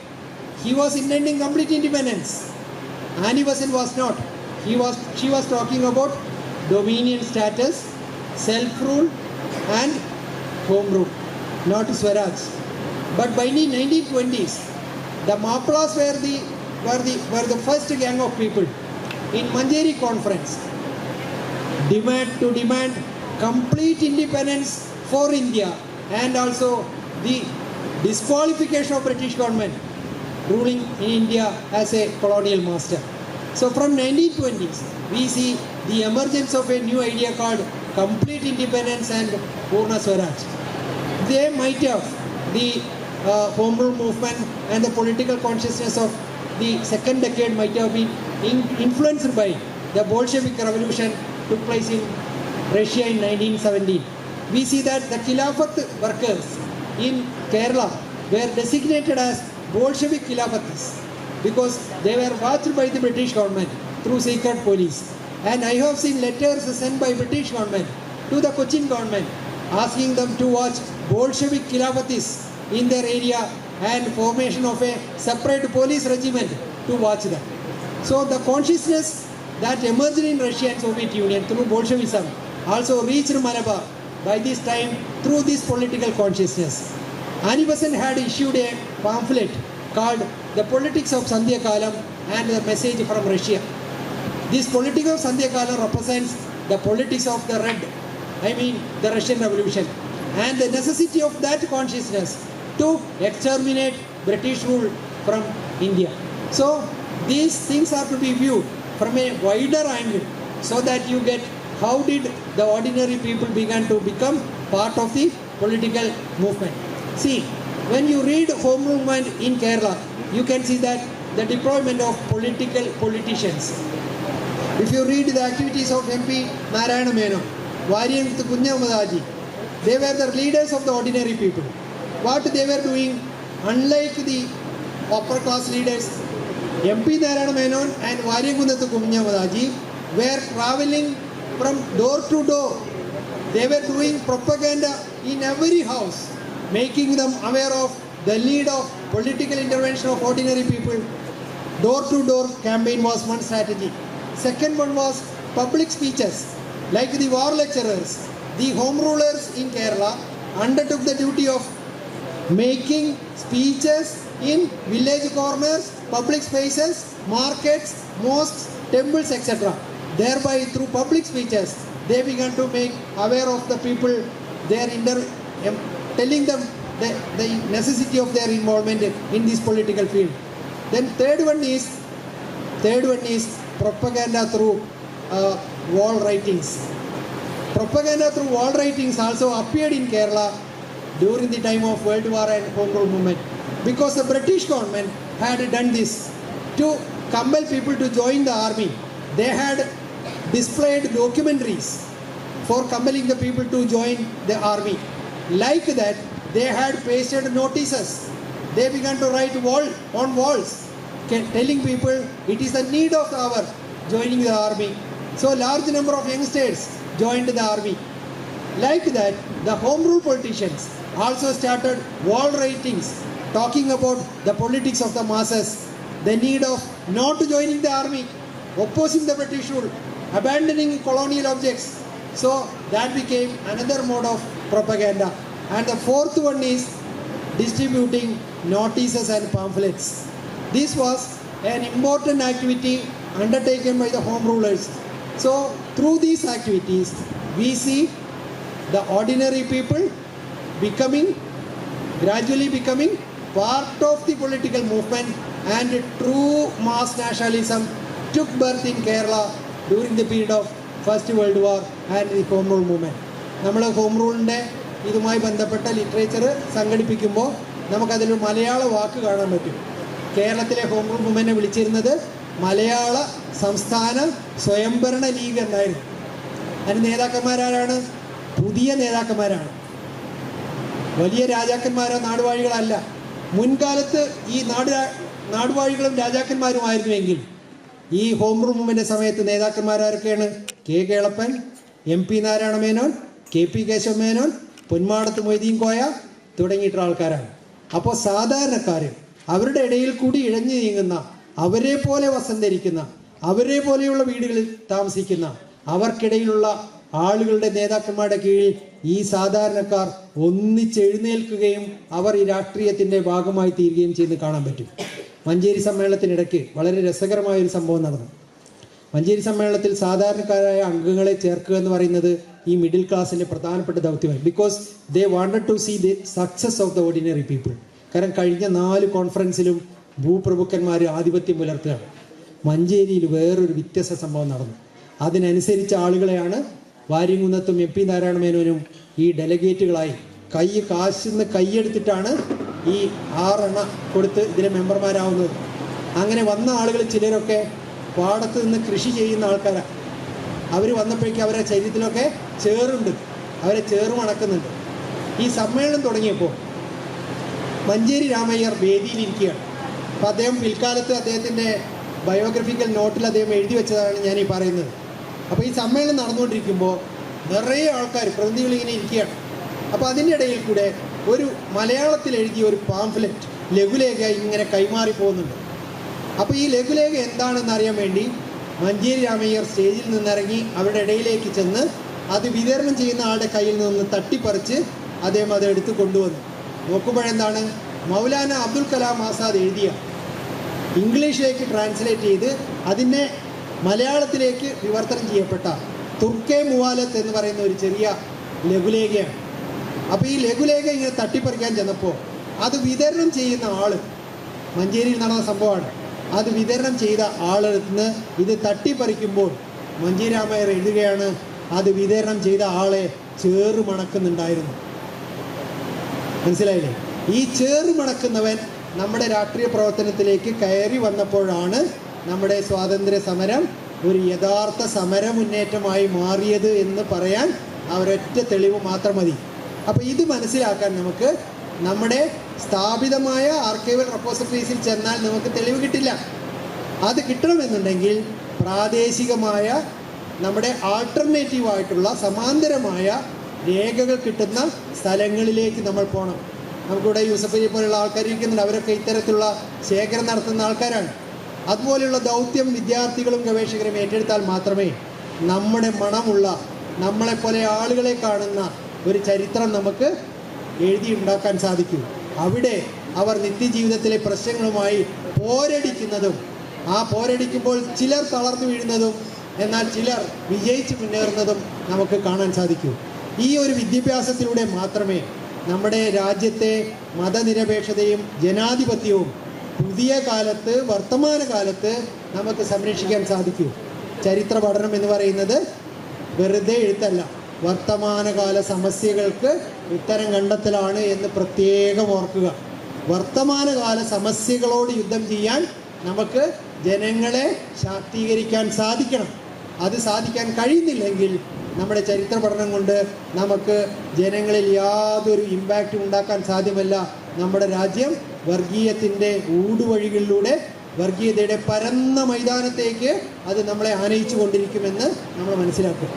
He was intending complete independence. Annie Besant was not. She was talking about dominion status, self-rule and home rule, not Swaraj. But by the 1920s, the Maplas were the first gang of people in Manjeri conference to demand complete independence for India and also the disqualification of British government ruling in India as a colonial master. So from 1920s, we see the emergence of a new idea called complete independence and Purna Swaraj. They might have the Home Rule movement and the political consciousness of the second decade might have been influenced by the Bolshevik revolution took place in Russia in 1917. We see that the Khilafat workers in Kerala were designated as Bolshevik Khilafatists because they were watched by the British government through secret police. And I have seen letters sent by British government to the Cochin government asking them to watch Bolshevik Khilafatists in their area and formation of a separate police regiment to watch them. So the consciousness that emerged in Russia and Soviet Union through Bolshevism also reached Malabar by this time through this political consciousness. Annie Besant had issued a pamphlet called The Politics of Sandhya Kalam and the Message from Russia. This politics of Sandhya Kalam represents the politics of the Red, the Russian Revolution, and the necessity of that consciousness to exterminate British rule from India. So these things are to be viewed from a wider angle so that you get how did the ordinary people began to become part of the political movement. See, when you read Home Movement in Kerala, you can see that the deployment of politicians. If you read the activities of MP Narayana Menon, Varyanth Kunyamadaji, they were the leaders of the ordinary people. What they were doing, unlike the upper class leaders, MP Narayana Menon and Varyanth Kunyamadaji were traveling from door to door. They were doing propaganda in every house, making them aware of the need of political intervention of ordinary people. Door-to-door campaign was one strategy. Second one was public speeches. Like the war lecturers, the home rulers in Kerala undertook the duty of making speeches in village corners, public spaces, markets, mosques, temples, etc. Thereby, through public speeches, they began to make aware of the people, telling them the necessity of their involvement in this political field. Then third one is propaganda through wall writings. Propaganda through wall writings also appeared in Kerala during the time of World War and Home Rule movement, because the British government had done this to compel people to join the army, they had displayed documentaries for compelling the people to join the army. Like that, they had pasted notices. They began to write on walls, telling people it is the need of the hour joining the army. So large number of youngsters joined the army. Like that, the home rule politicians also started wall writings talking about the politics of the masses, the need of not joining the army, opposing the British rule, abandoning colonial objects. So that became another mode of propaganda. And the fourth one is distributing notices and pamphlets. This was an important activity undertaken by the home rulers. So through these activities, we see the ordinary people gradually becoming part of the political movement, and true mass nationalism took birth in Kerala during the period of First World War and the Home Rule movement. നമ്മൾ home റൂളിൻ്റെ ഇതുമായി ബന്ധപ്പെട്ട literature സംഘടിപ്പിക്കുമ്പോൾ നമുക്കതിലൊരു മലയാള വാക്ക് കാണാൻ പറ്റും. കേരളത്തിലെ home rule മൂവ്മെൻറ്റിനെ വിളിച്ചിരുന്നത് മലയാള സംസ്ഥാന സ്വയംഭരണ league എന്നായിരുന്നു. അതിന് നേതാക്കന്മാരാരാണ്? പുതിയ നേതാക്കന്മാരാണ്, വലിയ രാജാക്കന്മാരോ നാടുവാഴികളല്ല. മുൻകാലത്ത് ഈ നാടുവാഴികളും രാജാക്കന്മാരുമായിരുന്നുവെങ്കിൽ ഈ ഹോം റൂൾ മൂവ്മെൻ്റ് സമയത്ത് നേതാക്കന്മാരാരൊക്കെയാണ്? K Kelappan, MP Narayana Menon, KP Keshava Menon, Ponmadath Moideen Koya തുടങ്ങിയിട്ടുള്ള ആൾക്കാരാണ്. അപ്പോൾ സാധാരണക്കാർ അവരുടെ ഇടയിൽ കൂടി ഇഴഞ്ഞു നീങ്ങുന്ന, അവരെ പോലെ വസന്തരിക്കുന്ന, അവരെ പോലെയുള്ള വീടുകളിൽ താമസിക്കുന്ന, അവർക്കിടയിലുള്ള ആളുകളുടെ നേതാക്കന്മാരുടെ കീഴിൽ ഈ സാധാരണക്കാർ ഒന്നിച്ചെഴുന്നേൽക്കുകയും അവർ ഈ രാഷ്ട്രീയത്തിൻ്റെ ഭാഗമായി തീരുകയും ചെയ്യുന്നത് കാണാൻ പറ്റും. മഞ്ചേരി സമ്മേളനത്തിനിടയ്ക്ക് വളരെ രസകരമായൊരു സംഭവം നടന്നു. മഞ്ചേരി സമ്മേളനത്തിൽ സാധാരണക്കാരായ അംഗങ്ങളെ ചേർക്കുക എന്ന് പറയുന്നത് ഈ മിഡിൽ ക്ലാസ്സിൻ്റെ പ്രധാനപ്പെട്ട ദൗത്യമായി. Because they wanted to see the success of the ordinary people. കാരണം കഴിഞ്ഞ 4 കോൺഫറൻസിലും ഭൂപ്രഭുക്കന്മാർ ആധിപത്യം പുലർത്തുകയാണ്. മഞ്ചേരിയിൽ വേറൊരു വ്യത്യസ്ത സംഭവം നടന്നു. അതിനനുസരിച്ച ആളുകളെയാണ് വാര്യംകുന്നത്തും MP നാരായണ മേനോനും ഈ ഡെലഗേറ്റുകളായി കാശിന്ന് കൈയെടുത്തിട്ടാണ് ഈ 6 എണ്ണ കൊടുത്ത് ഇതിലെ മെമ്പർമാരാവുന്നത്. അങ്ങനെ വന്ന ആളുകൾ ചിലരൊക്കെ പാടത്ത് നിന്ന് കൃഷി ചെയ്യുന്ന ആൾക്കാരാണ്. അവർ വന്നപ്പോഴേക്കും അവരുടെ ശരീരത്തിലൊക്കെ ചേറുണ്ട്, അവരെ ചേറ് മണക്കുന്നുണ്ട്. ഈ സമ്മേളനം തുടങ്ങിയപ്പോൾ മഞ്ചേരി രാമയ്യർ വേദിയിലിരിക്കുകയാണ്. അപ്പോൾ അദ്ദേഹം പിൽക്കാലത്ത് അദ്ദേഹത്തിൻ്റെ ബയോഗ്രഫിക്കൽ നോട്ടിൽ അദ്ദേഹം എഴുതി വെച്ചതാണ് ഞാൻ ഈ പറയുന്നത്. അപ്പോൾ ഈ സമ്മേളനം നടന്നുകൊണ്ടിരിക്കുമ്പോൾ നിറയെ ആൾക്കാർ പ്രതിനിധികൾ ഇങ്ങനെ ഇരിക്കുകയാണ്. അപ്പോൾ അതിൻ്റെ ഇടയിൽ കൂടെ ഒരു മലയാളത്തിൽ എഴുതിയ ഒരു പാംഫ്ലെറ്റ് ലഘുലേഖ ഇങ്ങനെ കൈമാറി പോകുന്നുണ്ട്. അപ്പോൾ ഈ ലഘുലേഖ എന്താണെന്ന് അറിയാൻ വേണ്ടി മഞ്ചേരി രാമയ്യർ സ്റ്റേജിൽ നിന്നിറങ്ങി അവരുടെ ഇടയിലേക്ക് ചെന്ന് അത് വിതരണം ചെയ്യുന്ന ആളുടെ കയ്യിൽ നിന്ന് തട്ടിപ്പറിച്ച് അദ്ദേഹം അത് എടുത്ത് കൊണ്ടുവന്നു. നോക്കുമ്പോഴെന്താണ്, മൗലാന അബ്ദുൽ കലാം ആസാദ് എഴുതിയ, ഇംഗ്ലീഷിലേക്ക് ട്രാൻസ്ലേറ്റ് ചെയ്ത് അതിനെ മലയാളത്തിലേക്ക് വിവർത്തനം ചെയ്യപ്പെട്ട തുർക്കെ മുവാലത്ത് എന്ന് പറയുന്ന ഒരു ചെറിയ ലഘുലേഖയാണ്. അപ്പോൾ ഈ ലഘുലേഖ ഇങ്ങനെ തട്ടിപ്പറിക്കാൻ ചെന്നപ്പോൾ അത് വിതരണം ചെയ്യുന്ന ആൾ, മഞ്ചേരിയിൽ നടന്ന സംഭവമാണ്, അത് വിതരണം ചെയ്ത ആളെടുത്ത് നിന്ന് ഇത് തട്ടിപ്പറിക്കുമ്പോൾ മഞ്ചേരി രാമയ്യർ എഴുതുകയാണ്, അത് വിതരണം ചെയ്ത ആളെ ചേറ് മണക്കുന്നുണ്ടായിരുന്നു. മനസ്സിലായില്ലേ? ഈ ചേറ് മണക്കുന്നവൻ നമ്മുടെ രാഷ്ട്രീയ പ്രവർത്തനത്തിലേക്ക് കയറി വന്നപ്പോഴാണ് നമ്മുടെ സ്വാതന്ത്ര്യ സമരം ഒരു യഥാർത്ഥ സമര മുന്നേറ്റമായി മാറിയത് എന്ന് പറയാൻ ഒരൊറ്റ തെളിവ് മാത്രം മതി. അപ്പോൾ ഇത് മനസ്സിലാക്കാൻ നമുക്ക് നമ്മുടെ സ്ഥാപിതമായ ആർക്കൈവൽ റെപ്പോസിറ്ററീസിൽ ചെന്നാൽ നമുക്ക് തെളിവ് കിട്ടില്ല. അത് കിട്ടണമെന്നുണ്ടെങ്കിൽ പ്രാദേശികമായ നമ്മുടെ ആൾട്ടർനേറ്റീവായിട്ടുള്ള സമാന്തരമായ രേഖകൾ കിട്ടുന്ന സ്ഥലങ്ങളിലേക്ക് നമ്മൾ പോകണം. നമുക്കിവിടെ യൂസഫലി പോലുള്ള ആൾക്കാർ ഇരിക്കുന്നുണ്ട്, അവരൊക്കെ ഇത്തരത്തിലുള്ള ശേഖരം നടത്തുന്ന ആൾക്കാരാണ്. അതുപോലെയുള്ള ദൗത്യം വിദ്യാർത്ഥികളും ഗവേഷകരും ഏറ്റെടുത്താൽ മാത്രമേ നമ്മുടെ മണമുള്ള, നമ്മളെപ്പോലെ ആളുകളെ കാണുന്ന ഒരു ചരിത്രം നമുക്ക് എഴുതിയുണ്ടാക്കാൻ സാധിക്കൂ. അവിടെ അവർ നിത്യജീവിതത്തിലെ പ്രശ്നങ്ങളുമായി പോരടിക്കുന്നതും ആ പോരടിക്കുമ്പോൾ ചിലർ തളർന്നു വീഴുന്നതും എന്നാൽ ചിലർ വിജയിച്ച് മുന്നേറുന്നതും നമുക്ക് കാണാൻ സാധിക്കൂ. ഈ ഒരു വിദ്യാഭ്യാസത്തിലൂടെ മാത്രമേ നമ്മുടെ രാജ്യത്തെ മതനിരപേക്ഷതയും ജനാധിപത്യവും പുതിയ കാലത്ത്, വർത്തമാനകാലത്ത് നമുക്ക് സംരക്ഷിക്കാൻ സാധിക്കൂ. ചരിത്ര പഠനം എന്ന് പറയുന്നത് വെറുതെ എഴുത്തല്ല, വർത്തമാനകാല സമസ്യകൾക്ക് ഉത്തരം കണ്ടെത്തലാണ് എന്ന് പ്രത്യേകം ഓർക്കുക. വർത്തമാനകാല സമസ്യകളോട് യുദ്ധം ചെയ്യാൻ നമുക്ക് ജനങ്ങളെ ശാക്തീകരിക്കാൻ സാധിക്കണം. അത് സാധിക്കാൻ കഴിയുന്നില്ലെങ്കിൽ നമ്മുടെ ചരിത്ര പഠനം കൊണ്ട് നമുക്ക് ജനങ്ങളിൽ യാതൊരു ഇമ്പാക്റ്റും ഉണ്ടാക്കാൻ സാധ്യമല്ല. നമ്മുടെ രാജ്യം വർഗീയത്തിൻ്റെ ഊടുവഴികളിലൂടെ വർഗീയതയുടെ പരന്ന മൈതാനത്തേക്ക് അത് നമ്മളെ ആനയിച്ചു കൊണ്ടിരിക്കുമെന്ന് നമ്മൾ മനസ്സിലാക്കും.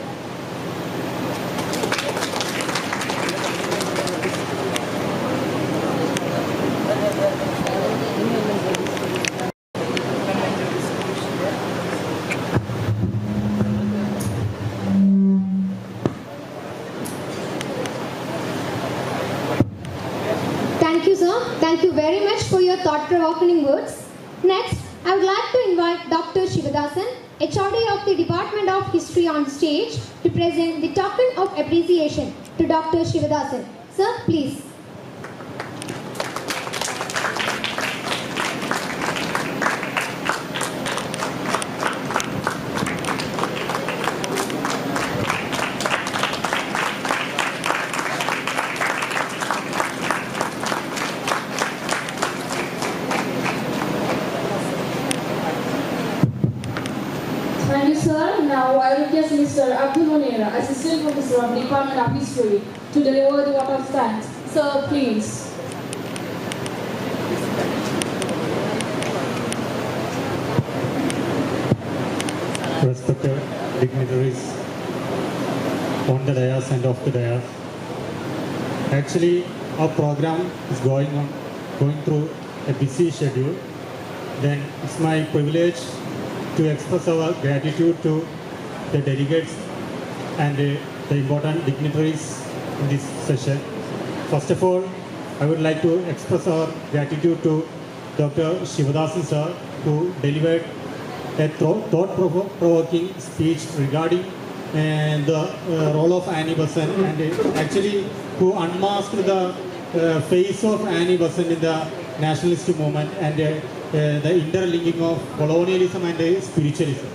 Thank you, sir. Thank you very much for your thought-provoking words. Next, I would like to invite Dr. Shivadasan, HOD of the Department of History on stage to present the token of appreciation to Dr. Shivadasan. Sir, please. Thank you, sir. Now I request Mr. Abdul Munir, Assistant Professor of Department of History, to deliver the vote of thanks. Sir, please. Respected dignitaries on the dais and off the dais. Actually, our program is going through a busy schedule. Then it's my privilege to express our gratitude to the delegates and the important dignitaries in this session. First of all, I would like to express our gratitude to Dr. Shivadasan sir, who delivered a thought-provoking speech regarding the role of Annie Besant, and actually who unmasked the face of Annie Besant in the nationalist movement and the interlinking of colonialism and spiritualism.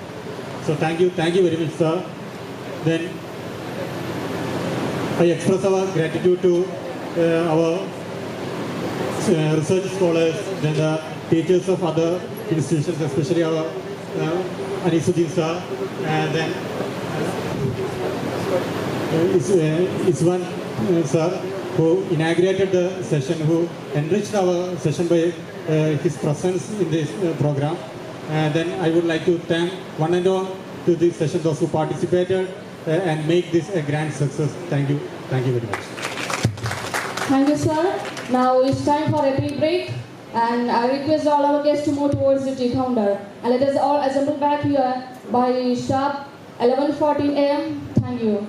So thank you very much, sir. Then I express our gratitude to our research scholars, then the teachers of other institutions, especially our Anisuddin sir, and then Iswan sir, who inaugurated the session, who enriched our session by his presence in this program. Then I would like to thank one and all to this session, those who participated and make this a grand success. Thank you very much. Thank you, sir. Now it's time for a tea break, and I request all our guests to move towards the tea counter. And let us all assemble back here by sharp 11:14 a.m. Thank you.